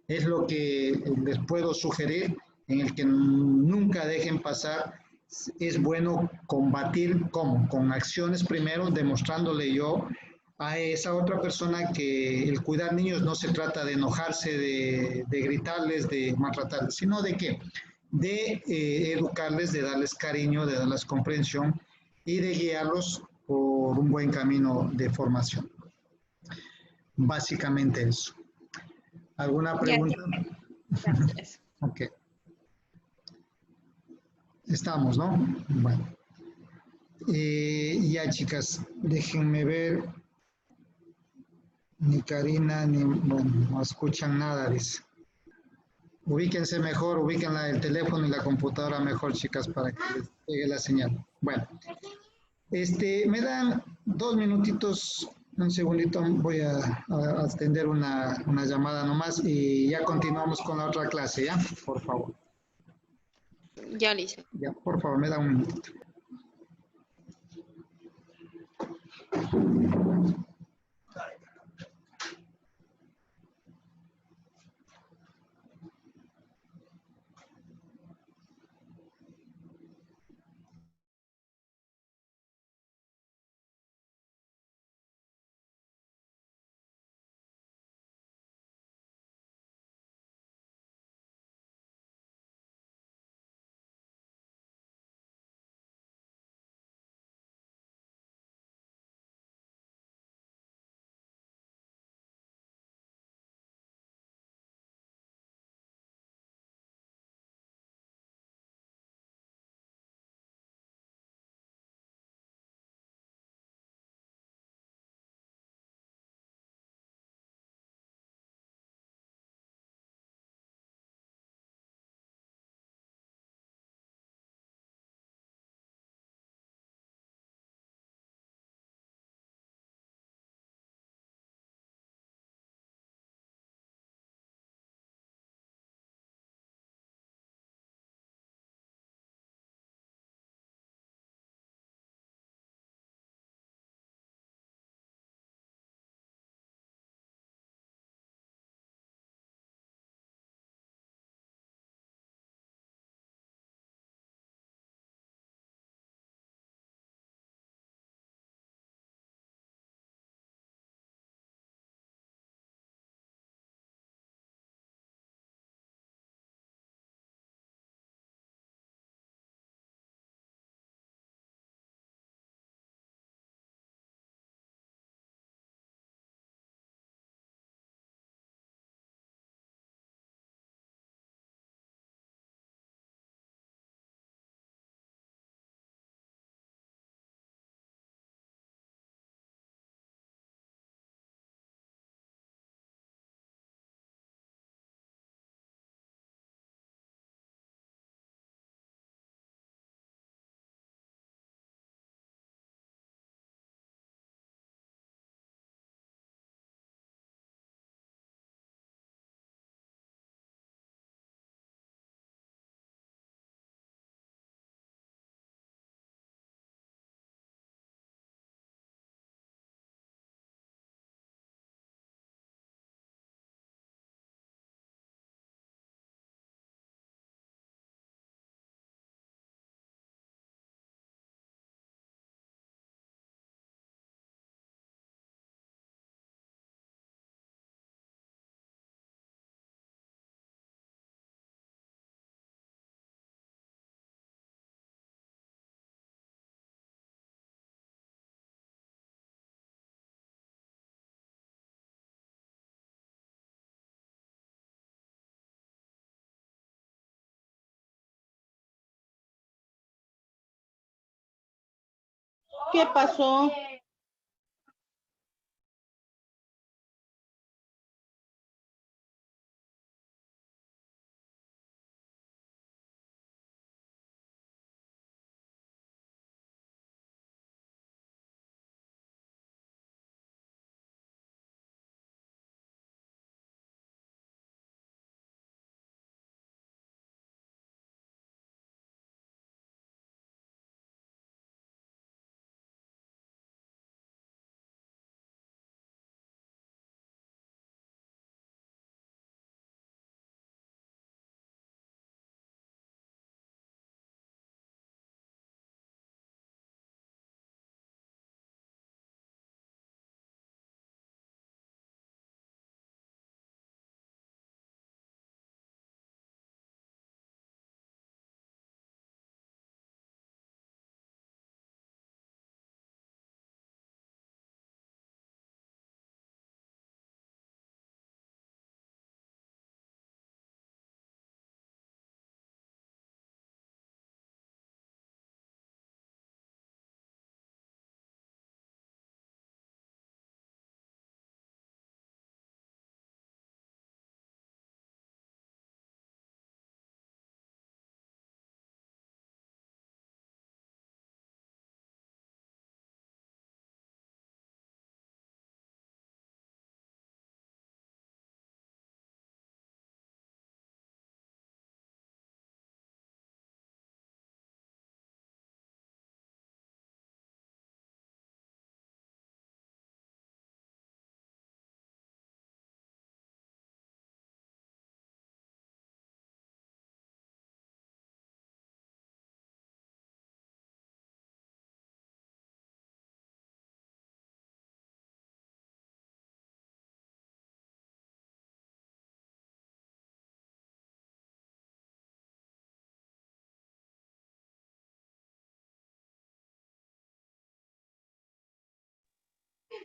Es lo que les puedo sugerir, en el que nunca dejen pasar. Es bueno combatir, ¿cómo? Con acciones primero, demostrándole yo a esa otra persona que el cuidar niños no se trata de enojarse, de gritarles, de maltratarles, sino de qué? De educarles, de darles cariño, de darles comprensión y de guiarlos por un buen camino de formación. Básicamente eso. ¿Alguna pregunta? Gracias. Ok. Estamos, ¿no? Bueno. Ya, chicas, déjenme ver. Ni Karina, ni, bueno, no escuchan nada, dice. Ubíquense mejor, ubiquen el teléfono y la computadora mejor, chicas, para que les llegue la señal. Bueno, me dan 2 minutitos, un segundito, voy a atender una llamada nomás y ya continuamos con la otra clase, ¿ya? Por favor. Ya, listo. Ya, por favor, me da un minutito. ¿Qué pasó?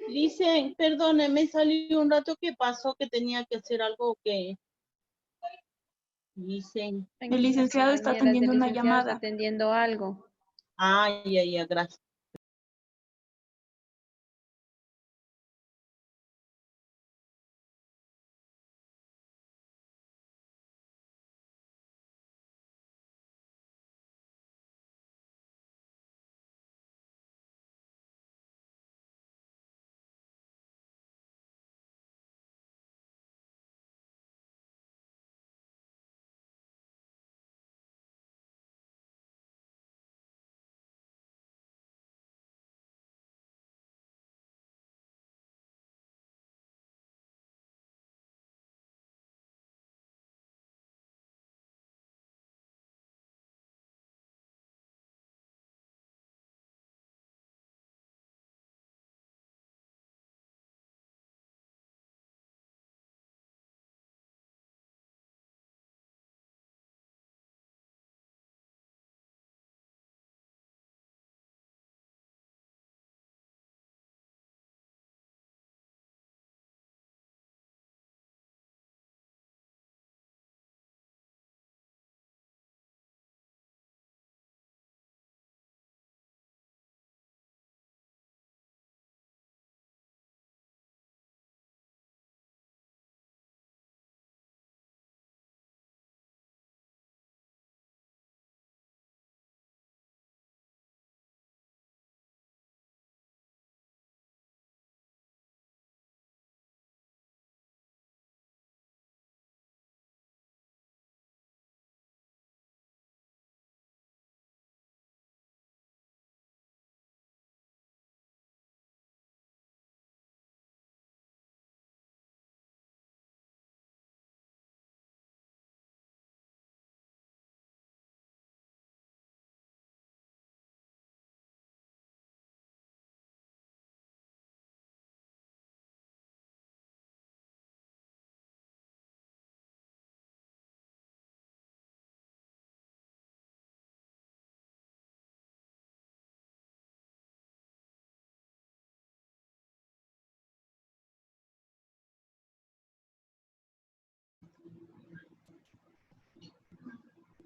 Dicen, perdone, me salió un rato. ¿Qué pasó? Que tenía que hacer algo que... Dicen. El licenciado está atendiendo una llamada. Atendiendo algo. Ay, gracias.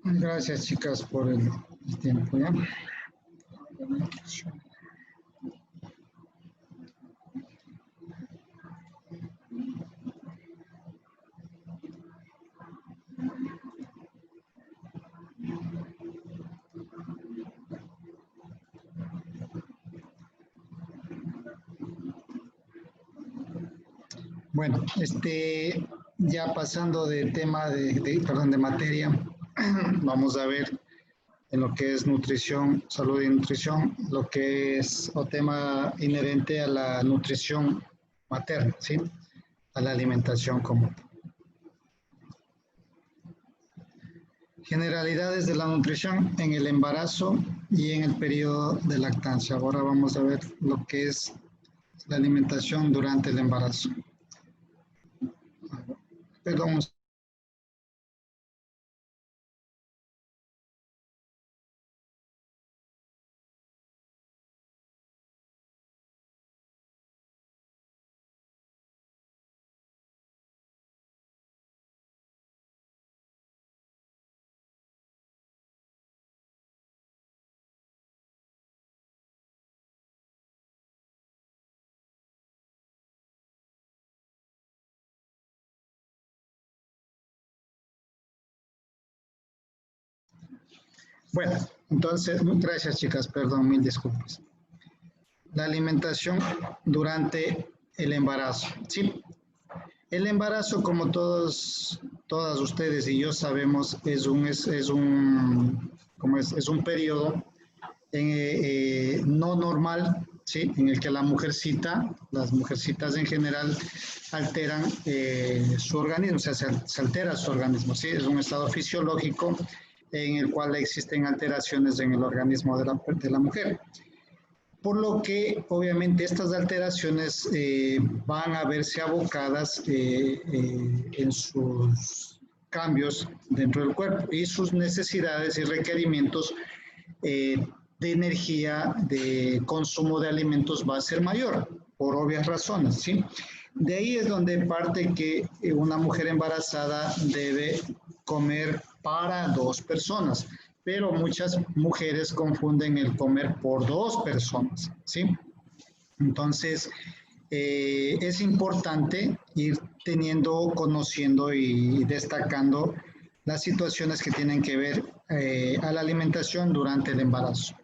Gracias, chicas, por el tiempo, ¿ya? Bueno, ya pasando de tema de materia, vamos a ver en lo que es nutrición, salud y nutrición, lo que es o tema inherente a la nutrición materna, ¿sí? A la alimentación común. Generalidades de la nutrición en el embarazo y en el periodo de lactancia. Ahora vamos a ver lo que es la alimentación durante el embarazo. Perdón. Bueno, entonces, gracias chicas, perdón, mil disculpas. La alimentación durante el embarazo, ¿sí? El embarazo, como todas ustedes y yo sabemos, es un periodo no normal, ¿sí? En el que las mujercitas en general alteran su organismo, o sea, se altera su organismo, ¿sí? Es un estado fisiológico en el cual existen alteraciones en el organismo de la mujer. Por lo que, obviamente, estas alteraciones van a verse abocadas en sus cambios dentro del cuerpo y sus necesidades y requerimientos de energía, de consumo de alimentos va a ser mayor, por obvias razones, ¿sí? De ahí es donde parte que una mujer embarazada debe comer para 2 personas, pero muchas mujeres confunden el comer por 2 personas, ¿sí? Entonces, es importante ir conociendo y destacando las situaciones que tienen que ver a la alimentación durante el embarazo.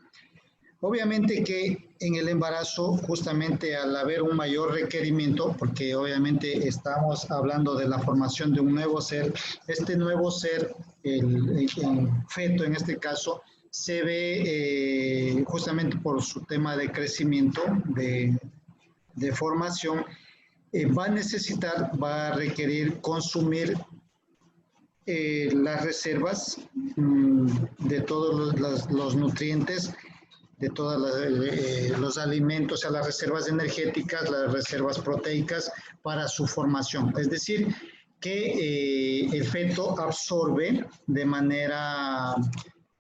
Obviamente que en el embarazo, justamente al haber un mayor requerimiento, porque obviamente estamos hablando de la formación de un nuevo ser, este nuevo ser, el feto en este caso, se ve justamente por su tema de crecimiento, de formación, va a requerir consumir las reservas de todos los nutrientes, de todos los alimentos, o sea, las reservas energéticas, las reservas proteicas para su formación. Es decir, que el feto absorbe de manera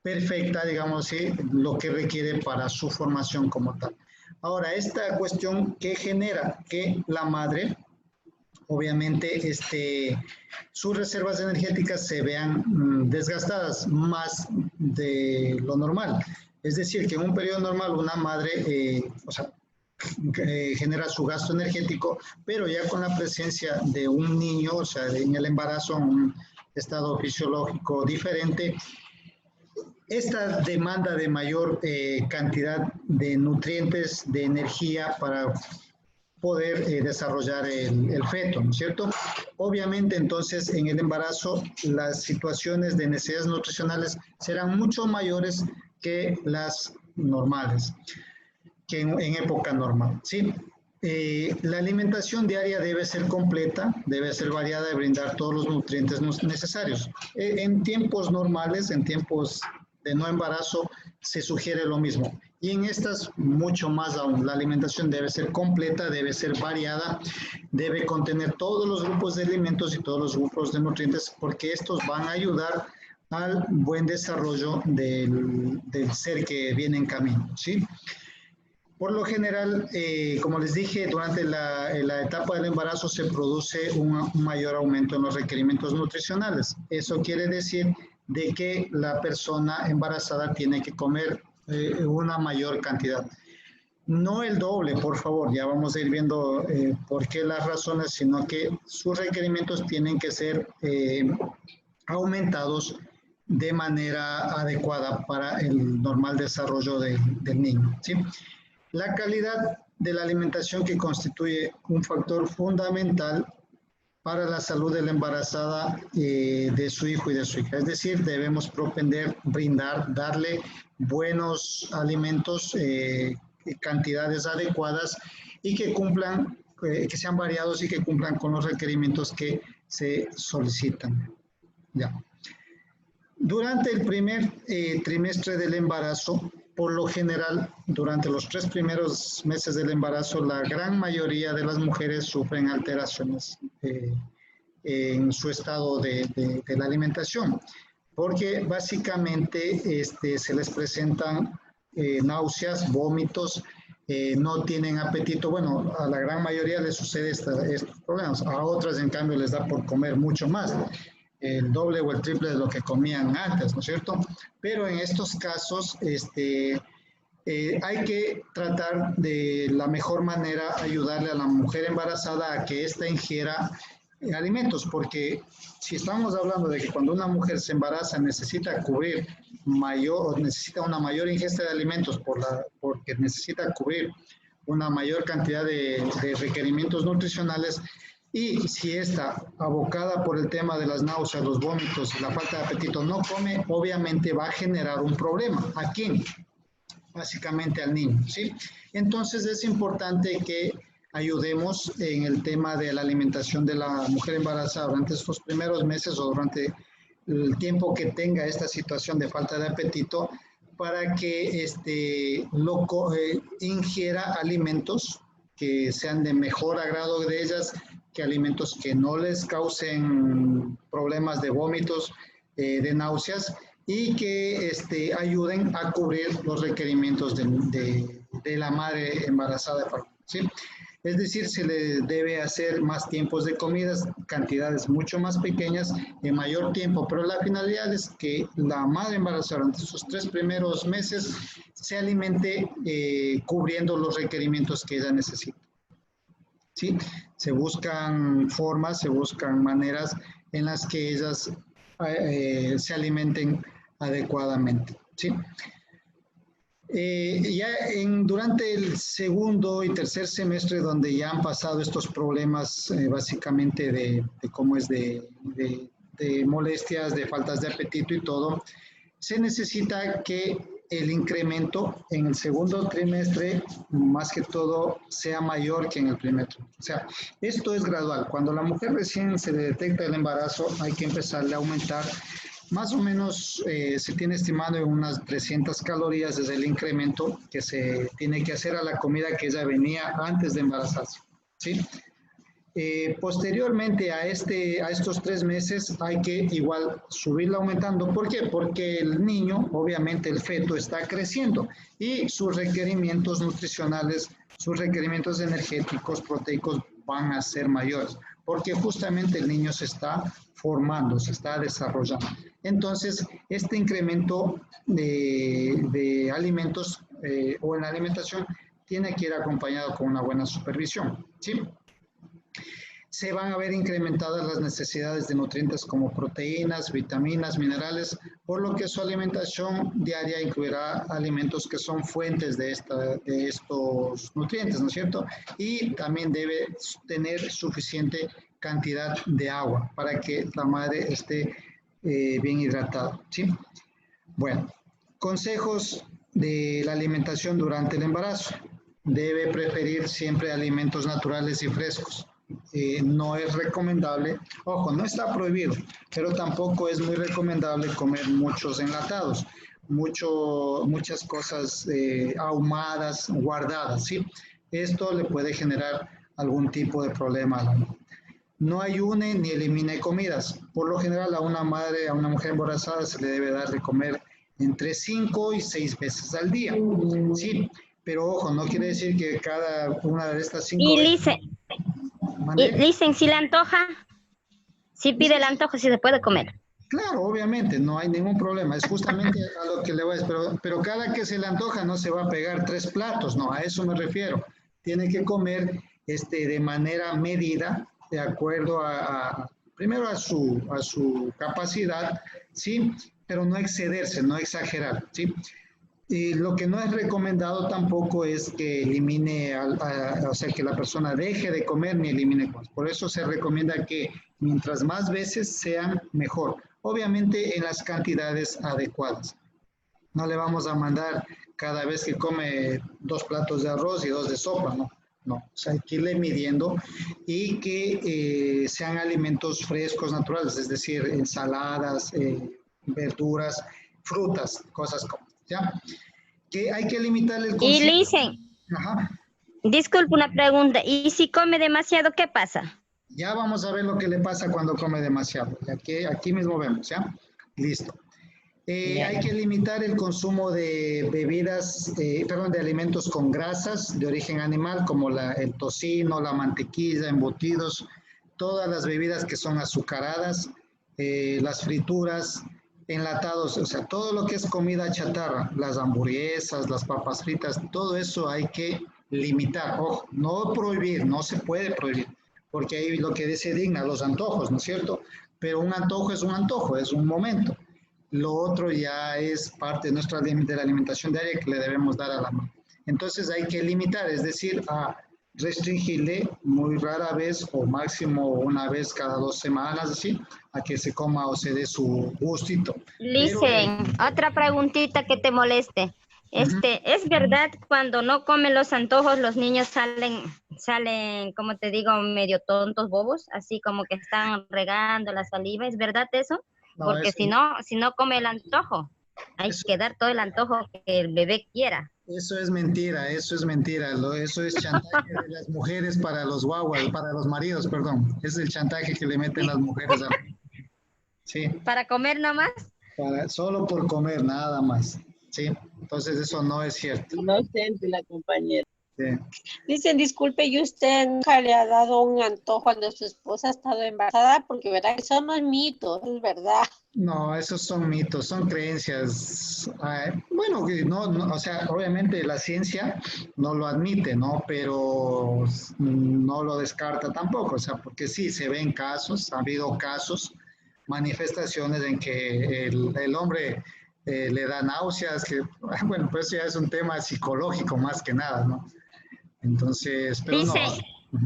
perfecta, digamos así, lo que requiere para su formación como tal. Ahora, esta cuestión que genera que la madre, obviamente, sus reservas energéticas se vean desgastadas más de lo normal. Es decir, que en un periodo normal una madre, genera su gasto energético, pero ya con la presencia de un niño, o sea, en el embarazo, un estado fisiológico diferente, esta demanda de mayor cantidad de nutrientes, de energía para poder desarrollar el feto, ¿no es cierto? Obviamente, entonces, en el embarazo, las situaciones de necesidades nutricionales serán mucho mayores que las normales, que en época normal, ¿sí? La alimentación diaria debe ser completa, debe ser variada y brindar todos los nutrientes necesarios. En tiempos normales, en tiempos de no embarazo, se sugiere lo mismo. Y en estas, mucho más aún. La alimentación debe ser completa, debe ser variada, debe contener todos los grupos de alimentos y todos los grupos de nutrientes, porque estos van a ayudar al buen desarrollo del ser que viene en camino, ¿sí? Por lo general, como les dije, durante la etapa del embarazo se produce un mayor aumento en los requerimientos nutricionales. Eso quiere decir de que la persona embarazada tiene que comer una mayor cantidad. No el doble, por favor, ya vamos a ir viendo por qué las razones, sino que sus requerimientos tienen que ser aumentados de manera adecuada para el normal desarrollo del niño, ¿sí? La calidad de la alimentación, que constituye un factor fundamental para la salud de la embarazada, de su hijo y de su hija. Es decir, debemos propender, darle buenos alimentos, cantidades adecuadas y que cumplan, que sean variados y que cumplan con los requerimientos que se solicitan. Ya. Durante el primer trimestre del embarazo, por lo general, durante los 3 primeros meses del embarazo, la gran mayoría de las mujeres sufren alteraciones en su estado de la alimentación, porque básicamente se les presentan náuseas, vómitos, no tienen apetito. Bueno, a la gran mayoría les sucede estos problemas, a otras en cambio les da por comer mucho más, el doble o el triple de lo que comían antes, ¿no es cierto? Pero en estos casos hay que tratar de la mejor manera ayudarle a la mujer embarazada a que ésta ingiera alimentos, porque si estamos hablando de que cuando una mujer se embaraza necesita cubrir necesita una mayor ingesta de alimentos porque necesita cubrir una mayor cantidad de requerimientos nutricionales, y si está abocada por el tema de las náuseas, los vómitos y la falta de apetito no come, obviamente va a generar un problema. ¿A quién? Básicamente al niño, ¿sí? Entonces es importante que ayudemos en el tema de la alimentación de la mujer embarazada durante estos primeros meses o durante el tiempo que tenga esta situación de falta de apetito, para que ingiera alimentos que sean de mejor agrado de ellas, que alimentos que no les causen problemas de vómitos, de náuseas, y que ayuden a cubrir los requerimientos de la madre embarazada, ¿sí? Es decir, se le debe hacer más tiempos de comidas, cantidades mucho más pequeñas, de mayor tiempo, pero la finalidad es que la madre embarazada durante sus 3 primeros meses se alimente cubriendo los requerimientos que ella necesita. ¿Sí? Se buscan formas, se buscan maneras en las que ellas se alimenten adecuadamente, ¿sí? Durante el segundo y tercer semestre, donde ya han pasado estos problemas básicamente de molestias, de faltas de apetito y todo, se necesita que el incremento en el segundo trimestre, más que todo, sea mayor que en el primer trimestre. O sea, esto es gradual. Cuando la mujer recién se le detecta el embarazo, hay que empezarle a aumentar. Más o menos se tiene estimado en unas 300 calorías desde el incremento que se tiene que hacer a la comida que ella venía antes de embarazarse, ¿sí? Posteriormente a estos 3 meses hay que igual subirla aumentando. ¿Por qué? Porque el niño, obviamente el feto, está creciendo y sus requerimientos nutricionales, sus requerimientos energéticos, proteicos van a ser mayores, porque justamente el niño se está formando, se está desarrollando. Entonces, este incremento de alimentos o en la alimentación tiene que ir acompañado con una buena supervisión, ¿sí? Se van a ver incrementadas las necesidades de nutrientes como proteínas, vitaminas, minerales, por lo que su alimentación diaria incluirá alimentos que son fuentes de estos nutrientes, ¿no es cierto? Y también debe tener suficiente cantidad de agua para que la madre esté bien hidratada, ¿sí? Bueno, consejos de la alimentación durante el embarazo. Debe preferir siempre alimentos naturales y frescos. No es recomendable, ojo, no está prohibido, pero tampoco es muy recomendable comer muchos enlatados, muchas cosas ahumadas, guardadas, ¿sí? Esto le puede generar algún tipo de problema a la mujer. No ayune ni elimine comidas. Por lo general a una mujer embarazada se le debe dar de comer entre 5 y 6 veces al día, ¿sí? Pero ojo, no quiere decir que cada una de estas 5 veces... Dicen, si le antoja, si pide el antojo, si se puede comer. Claro, obviamente, no hay ningún problema. Es justamente a lo que le voy a decir. Pero cada que se le antoja no se va a pegar 3 platos, no, a eso me refiero. Tiene que comer de manera medida, de acuerdo primero a su capacidad, ¿sí? Pero no excederse, no exagerar, ¿sí? Y lo que no es recomendado tampoco es que elimine, o sea, que la persona deje de comer ni elimine cosas. Por eso se recomienda que mientras más veces sean mejor. Obviamente en las cantidades adecuadas. No le vamos a mandar cada vez que come 2 platos de arroz y 2 de sopa, ¿no? No, o sea, hay que irle midiendo y que sean alimentos frescos, naturales, es decir, ensaladas, verduras, frutas, cosas como, ¿ya? Que hay que limitar el consumo. Y Listen, disculpe una pregunta, ¿y si come demasiado, qué pasa? Ya vamos a ver lo que le pasa cuando come demasiado. Aquí mismo vemos, ¿ya? Listo. Hay que limitar el consumo de bebidas, de alimentos con grasas de origen animal, como el tocino, la mantequilla, embutidos, todas las bebidas que son azucaradas, las frituras, enlatados, o sea, todo lo que es comida chatarra, las hamburguesas, las papas fritas, todo eso hay que limitar. Ojo, no prohibir, no se puede prohibir, porque ahí lo que dice Digna, los antojos, ¿no es cierto? Pero un antojo, es un momento. Lo otro ya es parte de de la alimentación diaria que le debemos dar a la mamá. Entonces hay que limitar, es decir, a restringirle muy rara vez o máximo una vez cada 2 semanas, así, a que se coma o se dé su gustito. Listen, otra preguntita que te moleste. ¿Es verdad cuando no comen los antojos los niños salen, como te digo, medio tontos, bobos? Así como que están regando la saliva, ¿es verdad eso? No, porque si no come el antojo, hay que dar todo el antojo que el bebé quiera. Eso es mentira, eso es chantaje de las mujeres para los guaguas, para los maridos, perdón. Es el chantaje que le meten las mujeres. Sí. ¿Para comer nomás? Solo por comer, nada más. Sí, entonces eso no es cierto. Inocente la compañera. Sí. Dicen, disculpe, ¿y usted nunca le ha dado un antojo cuando su esposa ha estado embarazada? Porque verdad que eso no es mito, es verdad. No, esos son mitos, son creencias. Bueno, o sea, obviamente la ciencia no lo admite, ¿no? Pero no lo descarta tampoco, o sea, porque sí se ven casos, ha habido casos, manifestaciones en que el hombre le da náuseas, bueno, pues ya es un tema psicológico más que nada, ¿no? Entonces, pero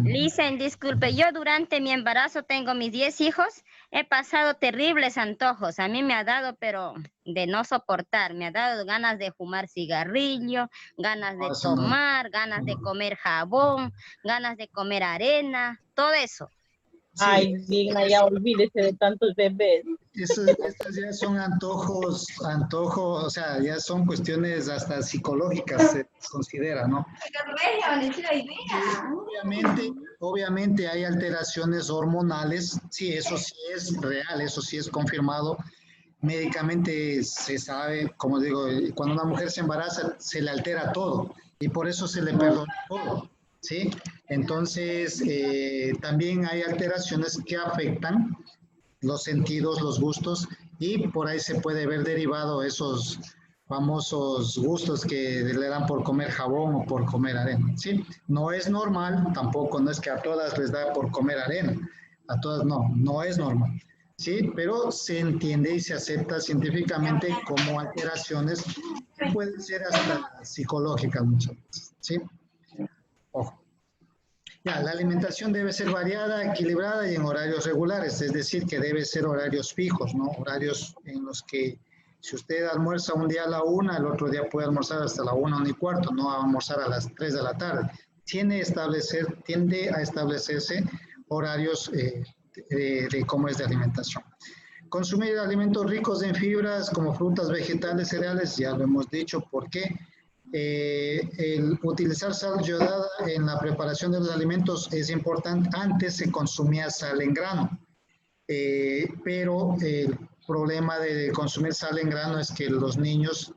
Listen, disculpe, yo durante mi embarazo tengo mis 10 hijos, he pasado terribles antojos, a mí me ha dado, pero de no soportar, me ha dado ganas de fumar cigarrillo, ganas de tomar, ganas de comer jabón, ganas de comer arena, todo eso. Sí. Ay, Digna, ya olvídese de tantos bebés. Estos ya son antojos, o sea, ya son cuestiones hasta psicológicas, se considera, ¿no? Obviamente hay alteraciones hormonales, sí, eso sí es real, eso sí es confirmado. Médicamente se sabe, como digo, cuando una mujer se embaraza se le altera todo y por eso se le perdona todo, ¿sí? Entonces, también hay alteraciones que afectan los sentidos, los gustos, y por ahí se puede ver derivado esos famosos gustos que le dan por comer jabón o por comer arena, ¿sí? No es normal, tampoco, no es que a todas les da por comer arena, a todas no es normal, ¿sí? Pero se entiende y se acepta científicamente como alteraciones que pueden ser hasta psicológicas muchas veces, ¿sí? Ojo. Ya, la alimentación debe ser variada, equilibrada y en horarios regulares, es decir, que debe ser horarios fijos, ¿no? Horarios en los que si usted almuerza un día a la 1, el otro día puede almorzar hasta la 1:15, no va a almorzar a las 3 de la tarde. Tiende a establecerse horarios de cómo es de alimentación. Consumir alimentos ricos en fibras como frutas, vegetales, cereales, ya lo hemos dicho, ¿por qué? El utilizar sal yodada en la preparación de los alimentos es importante. Antes se consumía sal en grano, pero el problema de consumir sal en grano es que los niños,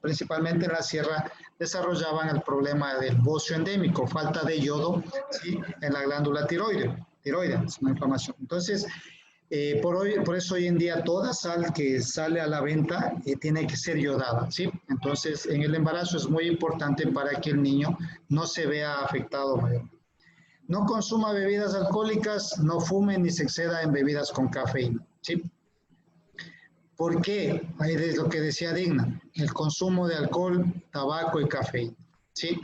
principalmente en la sierra, desarrollaban el problema del bocio endémico, falta de yodo, ¿sí? En la glándula tiroidea, es una inflamación. Entonces, por eso hoy en día toda sal que sale a la venta tiene que ser yodada, ¿sí? Entonces, en el embarazo es muy importante para que el niño no se vea afectado mayormente. No consuma bebidas alcohólicas, no fume ni se exceda en bebidas con cafeína, ¿sí? ¿Por qué? Ahí es lo que decía Digna, el consumo de alcohol, tabaco y café, ¿sí?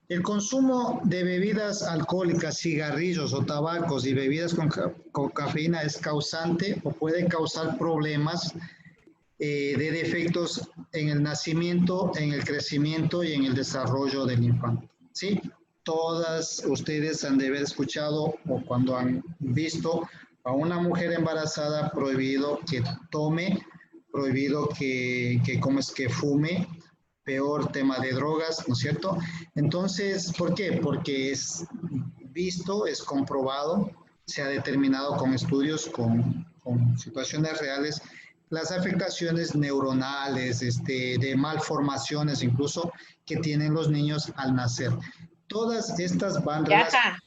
El consumo de bebidas alcohólicas, cigarrillos o tabacos y bebidas con cafeína es causante o puede causar problemas de defectos en el nacimiento, en el crecimiento y en el desarrollo del infante, ¿sí? Todas ustedes han de haber escuchado o cuando han visto a una mujer embarazada prohibido que tome, prohibido que fume, peor tema de drogas, ¿no es cierto? Entonces, ¿por qué? Porque es visto, es comprobado, se ha determinado con estudios, con situaciones reales, las afectaciones neuronales, de malformaciones incluso, que tienen los niños al nacer. Todas estas van relacionadas,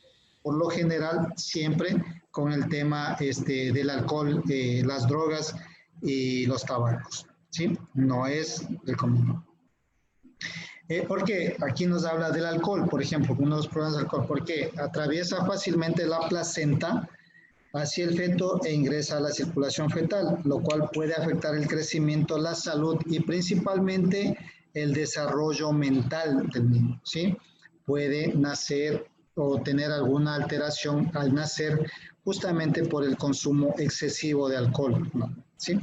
por lo general, siempre con el tema del alcohol, las drogas y los tabacos, ¿sí? No es el común. Porque aquí nos habla del alcohol, por ejemplo, uno de los problemas del alcohol, porque atraviesa fácilmente la placenta hacia el feto e ingresa a la circulación fetal, lo cual puede afectar el crecimiento, la salud y principalmente el desarrollo mental del niño, ¿sí? Puede nacer o tener alguna alteración al nacer justamente por el consumo excesivo de alcohol, ¿sí?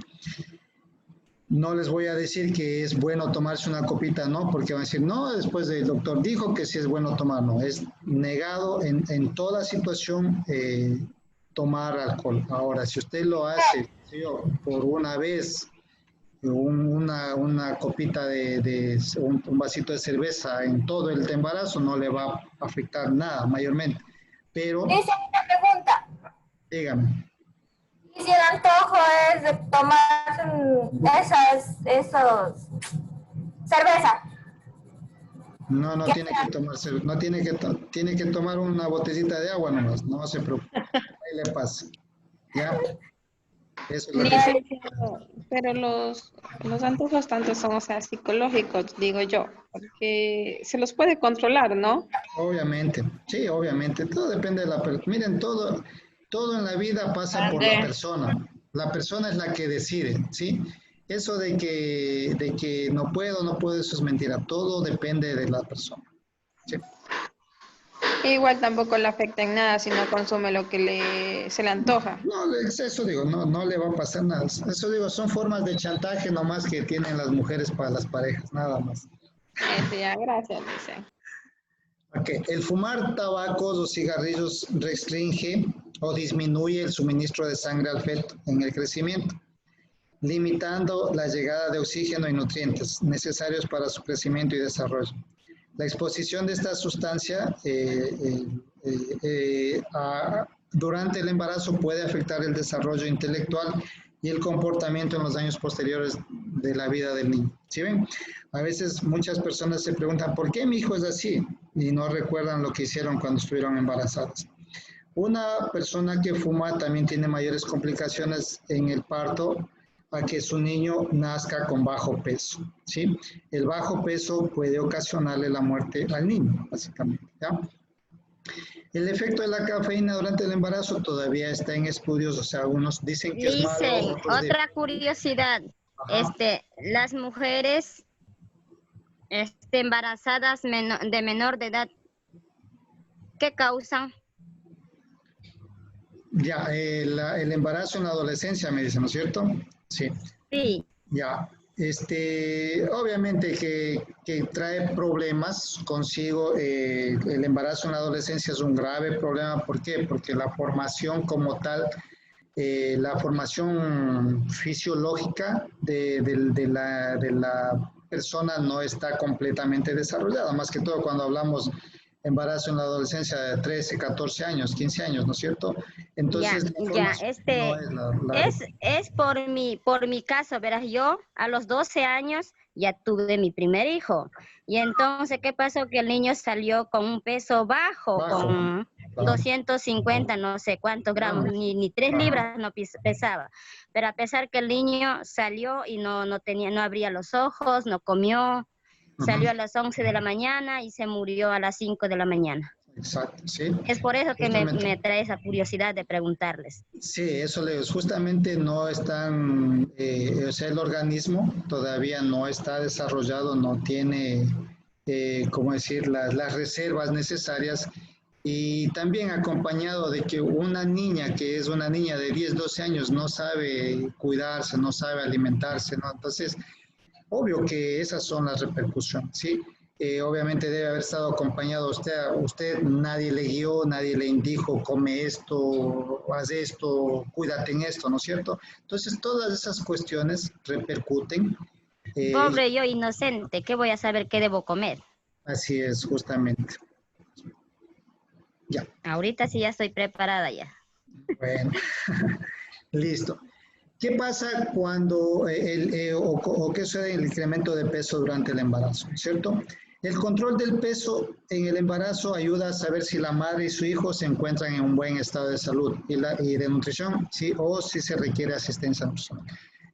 No les voy a decir que es bueno tomarse una copita, no, porque van a decir, no, después el doctor dijo que sí es bueno tomar, no, es negado en toda situación tomar alcohol. Ahora, si usted lo hace por una vez, una copita un vasito de cerveza en todo el embarazo, no le va a afectar nada mayormente. Pero... Dice una pregunta. Dígame. ¿Y si el antojo es de tomar cerveza? No tiene que tomar cerveza, no tiene que tomar una botellita de agua nomás, no se preocupe, ahí le pasa, ¿ya? Eso es lo que... Pero los antojos tanto son, o sea, psicológicos, digo yo, porque se los puede controlar, ¿no? Obviamente, sí, obviamente, todo depende de la persona. Miren, todo en la vida pasa por la persona es la que decide, ¿sí? Eso de que no puedo, eso es mentira, todo depende de la persona, ¿sí? Igual tampoco le afecta en nada si no consume lo que se le antoja. No, eso digo, no le va a pasar nada. Eso digo, son formas de chantaje nomás que tienen las mujeres para las parejas, nada más. Ya, gracias, dice. Okay. El fumar tabacos o cigarrillos restringe o disminuye el suministro de sangre al feto en el crecimiento, limitando la llegada de oxígeno y nutrientes necesarios para su crecimiento y desarrollo. La exposición de esta sustancia durante el embarazo puede afectar el desarrollo intelectual y el comportamiento en los años posteriores de la vida del niño. ¿Sí ven? A veces muchas personas se preguntan, ¿por qué mi hijo es así? Y no recuerdan lo que hicieron cuando estuvieron embarazadas. Una persona que fuma también tiene mayores complicaciones en el parto a que su niño nazca con bajo peso, ¿sí? El bajo peso puede ocasionarle la muerte al niño, básicamente, ¿ya? El efecto de la cafeína durante el embarazo todavía está en estudios, o sea, algunos dicen que es malo. Otra curiosidad, las mujeres embarazadas de menor de edad, ¿qué causan? Ya, el embarazo en la adolescencia, me dicen, ¿no es cierto? Sí. Sí. Ya, obviamente que trae problemas consigo, el embarazo en la adolescencia es un grave problema, ¿por qué? Porque la formación como tal, la formación fisiológica de la persona no está completamente desarrollada, más que todo cuando hablamos embarazo en la adolescencia de 13, 14 años, 15 años, ¿no es cierto? Entonces, es por mi caso, verás, yo a los 12 años ya tuve mi primer hijo. Y entonces, ¿qué pasó? Que el niño salió con un peso bajo. Con 250, no sé cuántos gramos, ni 3 libras no pesaba. Pero a pesar que el niño salió y no abría los ojos, no comió, salió a las 11 de la mañana y se murió a las 5 de la mañana. Exacto, sí. Es por eso que Justamente. me trae esa curiosidad de preguntarles. Sí, eso justamente no están, o sea, el organismo todavía no está desarrollado, no tiene, ¿cómo decir?, las reservas necesarias, y también acompañado de que una niña que es una niña de 10, 12 años no sabe cuidarse, no sabe alimentarse, ¿no? Entonces, obvio que esas son las repercusiones, ¿sí? Obviamente debe haber estado acompañado usted, nadie le guió, nadie le dijo, come esto, haz esto, cuídate en esto, ¿no es cierto? Entonces, todas esas cuestiones repercuten. Pobre yo, inocente, ¿qué voy a saber qué debo comer? Así es, justamente. Ya. Ahorita sí ya estoy preparada ya. Bueno, listo. ¿Qué pasa cuando, o qué sucede en el incremento de peso durante el embarazo, ¿cierto? El control del peso en el embarazo ayuda a saber si la madre y su hijo se encuentran en un buen estado de salud y de nutrición, ¿sí? O si se requiere asistencia nutricional.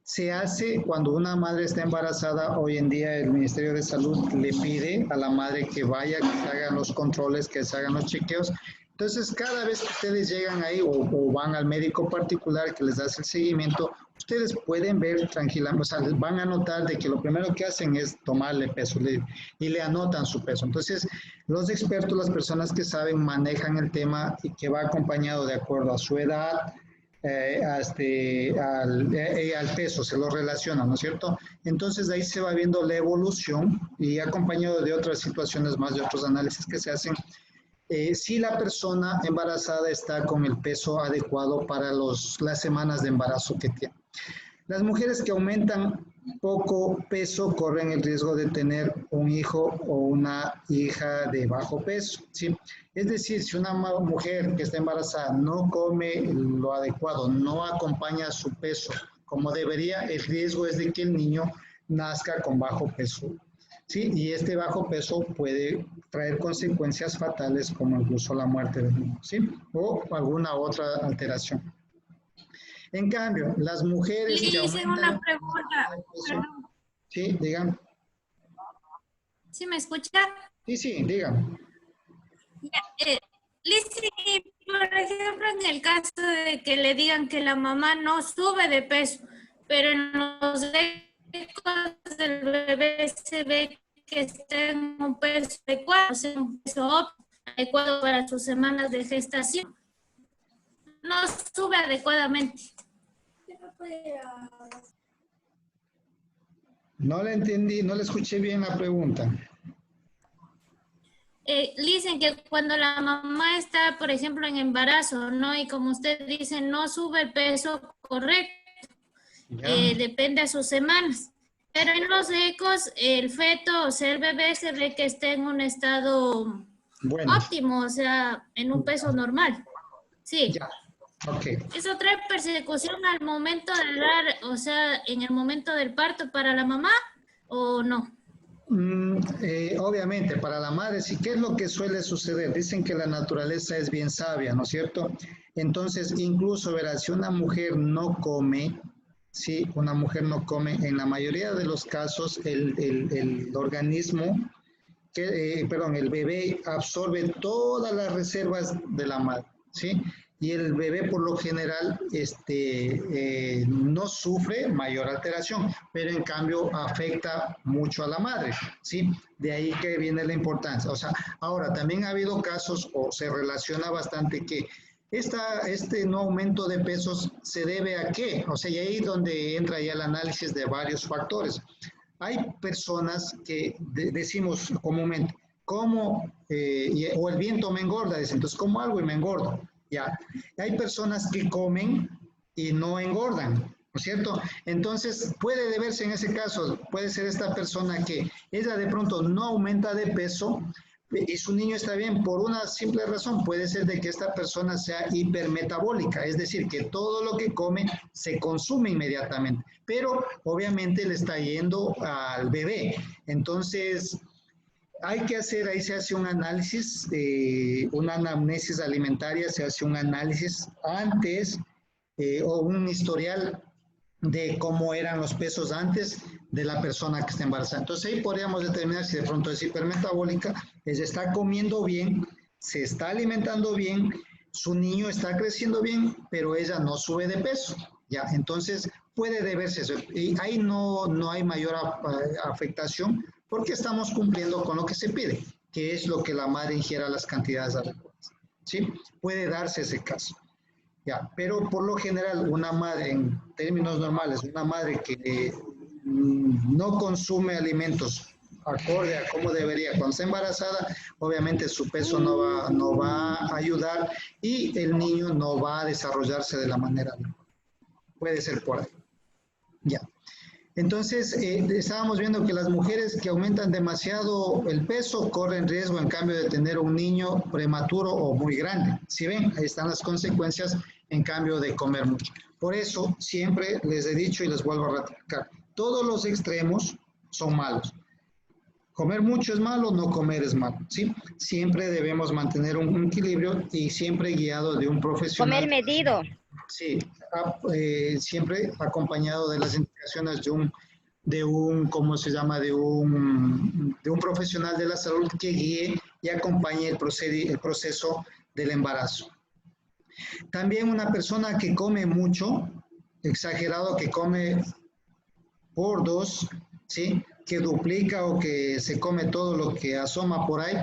Se hace cuando una madre está embarazada. Hoy en día el Ministerio de Salud le pide a la madre que vaya, que se hagan los controles, que se hagan los chequeos. Entonces, cada vez que ustedes llegan ahí o van al médico particular que les hace el seguimiento, ustedes pueden ver tranquilamente, o sea, van a notar de que lo primero que hacen es tomarle peso y le anotan su peso. Entonces, los expertos, las personas que saben, manejan el tema y que va acompañado de acuerdo a su edad, al peso, se lo relacionan, ¿no es cierto? Entonces, de ahí se va viendo la evolución y acompañado de otras situaciones más, de otros análisis que se hacen. Si la persona embarazada está con el peso adecuado para las semanas de embarazo que tiene. Las mujeres que aumentan poco peso corren el riesgo de tener un hijo o una hija de bajo peso, ¿sí? Es decir, si una mujer que está embarazada no come lo adecuado, no acompaña su peso como debería, el riesgo es de que el niño nazca con bajo peso. Sí, y este bajo peso puede traer consecuencias fatales como incluso la muerte del niño, ¿sí? O alguna otra alteración. En cambio, las mujeres que hice una pregunta. Perdón. Sí, digan. ¿Sí me escucha? Sí, digan. Liz, por ejemplo, en el caso de que le digan que la mamá no sube de peso, pero en los ecos del bebé se ve que está en un peso adecuado, o sea, un peso adecuado para sus semanas de gestación. No sube adecuadamente. No la entendí, no le escuché bien la pregunta. Dicen que cuando la mamá está, por ejemplo, en embarazo, ¿no? Y como usted dice, no sube el peso correcto, depende de sus semanas. Pero en los ecos, el feto, o sea, el bebé se ve que está en un estado óptimo, o sea, en un peso normal. Sí. Ya. Okay. ¿Eso trae persecución al momento de dar, o sea, en el momento del parto para la mamá o no? Obviamente, para la madre, sí. ¿Qué es lo que suele suceder? Dicen que la naturaleza es bien sabia, ¿no es cierto? Entonces, incluso, verás, si una mujer no come, sí, una mujer no come, en la mayoría de los casos, el organismo, el bebé absorbe todas las reservas de la madre, ¿sí? Y el bebé por lo general no sufre mayor alteración, pero en cambio afecta mucho a la madre, ¿sí? De ahí que viene la importancia. O sea, ahora también ha habido casos, o se relaciona bastante, que este no aumento de pesos se debe a qué. O sea, y ahí es donde entra ya el análisis de varios factores. Hay personas que decimos comúnmente, como, o el viento me engorda, dicen, entonces como algo y me engordo. Ya, hay personas que comen y no engordan, ¿no es cierto? Entonces, puede deberse en ese caso, puede ser esta persona que ella de pronto no aumenta de peso y su niño está bien por una simple razón. Puede ser de que esta persona sea hipermetabólica, es decir, que todo lo que come se consume inmediatamente, pero obviamente le está yendo al bebé. Entonces, hay que hacer, ahí se hace un análisis, una anamnesis alimentaria, se hace un análisis antes o un historial de cómo eran los pesos antes de la persona que está embarazada. Entonces ahí podríamos determinar si de pronto es hipermetabólica, ella está comiendo bien, se está alimentando bien, su niño está creciendo bien, pero ella no sube de peso, ¿ya? Entonces, puede deberse eso. Y ahí no hay mayor afectación porque estamos cumpliendo con lo que se pide, que es lo que la madre ingiera las cantidades adecuadas, ¿sí? Puede darse ese caso, ¿ya? Pero por lo general, una madre, en términos normales, una madre que no consume alimentos acorde a cómo debería cuando está embarazada, obviamente su peso no va a ayudar y el niño no va a desarrollarse de la manera adecuada. Puede ser por ahí. Ya. Entonces, estábamos viendo que las mujeres que aumentan demasiado el peso corren riesgo en cambio de tener un niño prematuro o muy grande. ¿Sí ven? Ahí están las consecuencias en cambio de comer mucho. Por eso, siempre les he dicho y les vuelvo a ratificar, todos los extremos son malos. Comer mucho es malo, no comer es malo, ¿sí? Siempre debemos mantener un equilibrio y siempre guiado de un profesional. Comer medido. Sí, siempre acompañado de las indicaciones de un ¿cómo se llama? De un profesional de la salud que guíe y acompañe el proceso del embarazo. También una persona que come mucho, exagerado, que come por 2, ¿sí? Que duplica o que se come todo lo que asoma por ahí,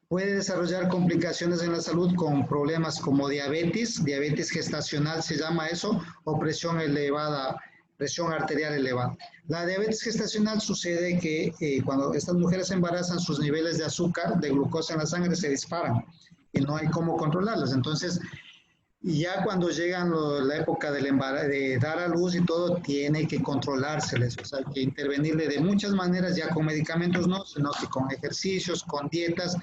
puede desarrollar complicaciones en la salud con problemas como diabetes gestacional se llama eso, o presión elevada, presión arterial elevada. La diabetes gestacional sucede que cuando estas mujeres se embarazan, sus niveles de azúcar, de glucosa en la sangre se disparan y no hay cómo controlarlos. Entonces, ya cuando llegan la época del embarazo, de dar a luz y todo, tiene que controlárseles, o sea, hay que intervenirle de muchas maneras, ya con medicamentos no, sino que con ejercicios, con dietas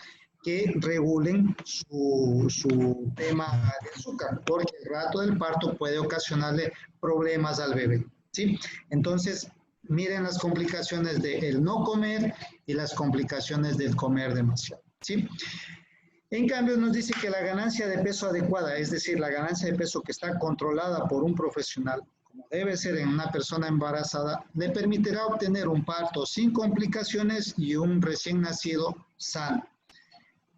que regulen su tema de azúcar, porque el rato del parto puede ocasionarle problemas al bebé, ¿sí? Entonces, miren las complicaciones del no comer y las complicaciones del comer demasiado, ¿sí? En cambio, nos dice que la ganancia de peso adecuada, es decir, la ganancia de peso que está controlada por un profesional, como debe ser en una persona embarazada, le permitirá obtener un parto sin complicaciones y un recién nacido sano.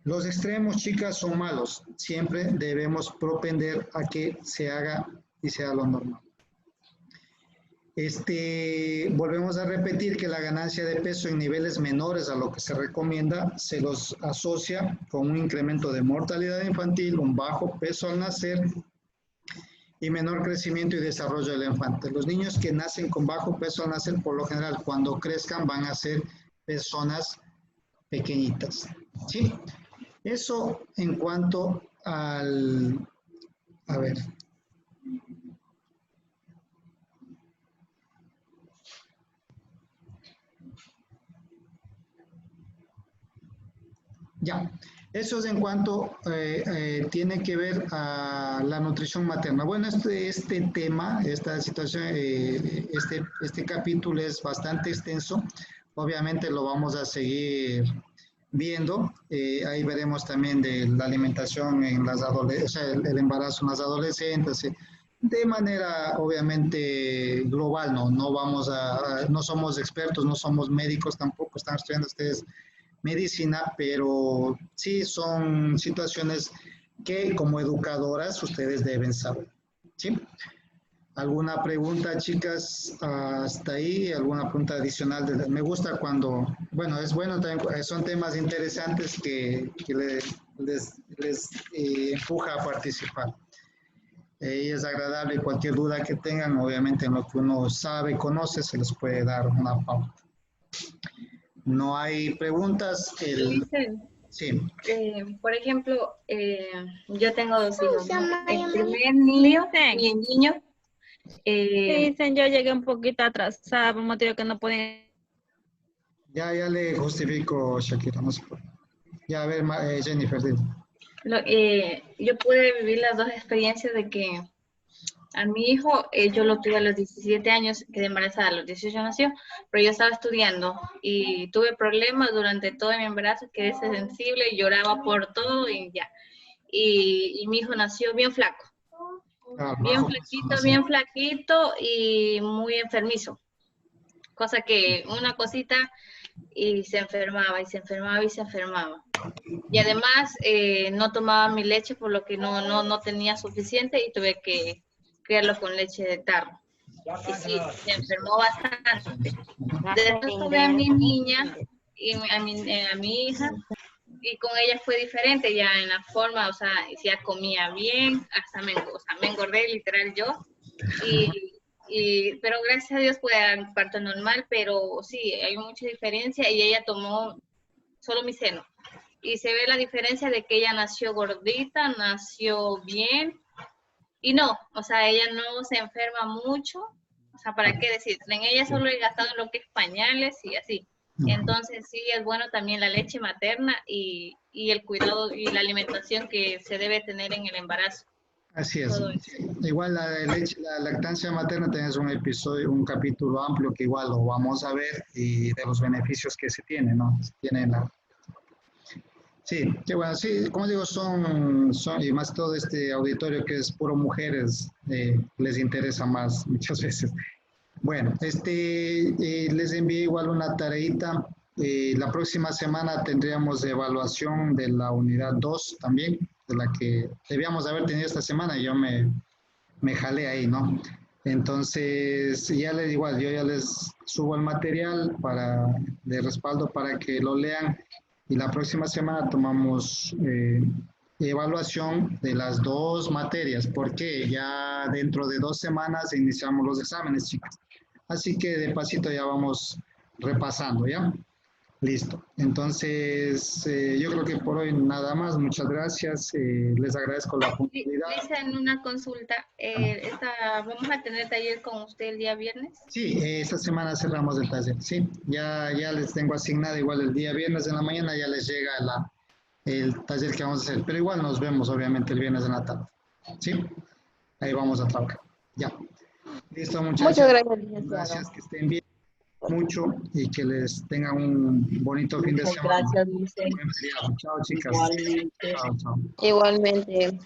Los extremos, chicas, son malos. Siempre debemos propender a que se haga y sea lo normal. Volvemos a repetir que la ganancia de peso en niveles menores a lo que se recomienda se los asocia con un incremento de mortalidad infantil, un bajo peso al nacer y menor crecimiento y desarrollo del infante. Los niños que nacen con bajo peso al nacer, por lo general, cuando crezcan van a ser personas pequeñitas, ¿sí? Eso en cuanto al... A ver... Ya, eso es en cuanto tiene que ver a la nutrición materna. Bueno, este tema, esta situación, este capítulo es bastante extenso. Obviamente lo vamos a seguir viendo. Ahí veremos también de la alimentación en las adolescentes, o sea, el embarazo en las adolescentes, de manera obviamente global, no somos expertos, no somos médicos tampoco, están estudiando ustedes medicina, pero sí son situaciones que como educadoras ustedes deben saber, ¿sí? ¿Alguna pregunta, chicas, hasta ahí? ¿Alguna pregunta adicional? Me gusta cuando, bueno, es bueno también, son temas interesantes que les empuja a participar. Es agradable cualquier duda que tengan, obviamente en lo que uno sabe, conoce, se les puede dar una pauta. No hay preguntas. Sí. Por ejemplo, yo tengo 2 hijos, ¿no? El primer niño, mi niño. Dicen, yo llegué un poquito atrasada por un motivo que no pueden. Ya le justifico, Shakira, no se puede. Ya, a ver, Jennifer, dile. Yo pude vivir las 2 experiencias de que a mi hijo, yo lo tuve a los 17 años, quedé embarazada, a los 18 nació, pero yo estaba estudiando y tuve problemas durante todo mi embarazo, quedé sensible, lloraba por todo y ya. Y mi hijo nació bien flaco, bien flaquito y muy enfermizo. Cosa que una cosita y se enfermaba y se enfermaba y se enfermaba. Y además no tomaba mi leche por lo que no tenía suficiente y tuve que criarlo con leche de tarro. Y sí, se enfermó bastante. Después tuve a mi niña y a mi hija, y con ella fue diferente ya en la forma, o sea, ya comía bien, hasta me engordé literal yo. Pero gracias a Dios pude dar parto normal, pero sí, hay mucha diferencia y ella tomó solo mi seno. Y se ve la diferencia de que ella nació gordita, nació bien. Y no, o sea, ella no se enferma mucho. O sea, ¿para qué decir? En ella solo he gastado en lo que es pañales y así. Entonces sí, es bueno también la leche materna y el cuidado y la alimentación que se debe tener en el embarazo. Así es. Igual la leche, la lactancia materna tenés un episodio, un capítulo amplio que igual lo vamos a ver y de los beneficios que se tienen, ¿no? Se tiene Sí, qué bueno, sí, como digo, son, y más todo este auditorio que es puro mujeres, les interesa más muchas veces. Bueno, les envié igual una tareita. La próxima semana tendríamos evaluación de la unidad 2 también, de la que debíamos haber tenido esta semana, yo me jalé ahí, ¿no? Entonces, yo ya les subo el material de respaldo para que lo lean y la próxima semana tomamos evaluación de las 2 materias, porque ya dentro de 2 semanas iniciamos los exámenes, chicas. Así que de pasito ya vamos repasando, ¿ya? Listo. Entonces, yo creo que por hoy nada más. Muchas gracias. Les agradezco la puntualidad. Dicen una consulta. ¿Vamos a tener taller con usted el día viernes? Sí, esta semana cerramos el taller. Sí, ya les tengo asignado igual el día viernes en la mañana, ya les llega el taller que vamos a hacer. Pero igual nos vemos, obviamente, el viernes en la tarde. Sí, ahí vamos a trabajar. Ya. Listo, muchas gracias. Gracias, que estén bien mucho y que les tengan un bonito fin de semana. Gracias, Luis. Chao, chicas. Chao, chao. Igualmente.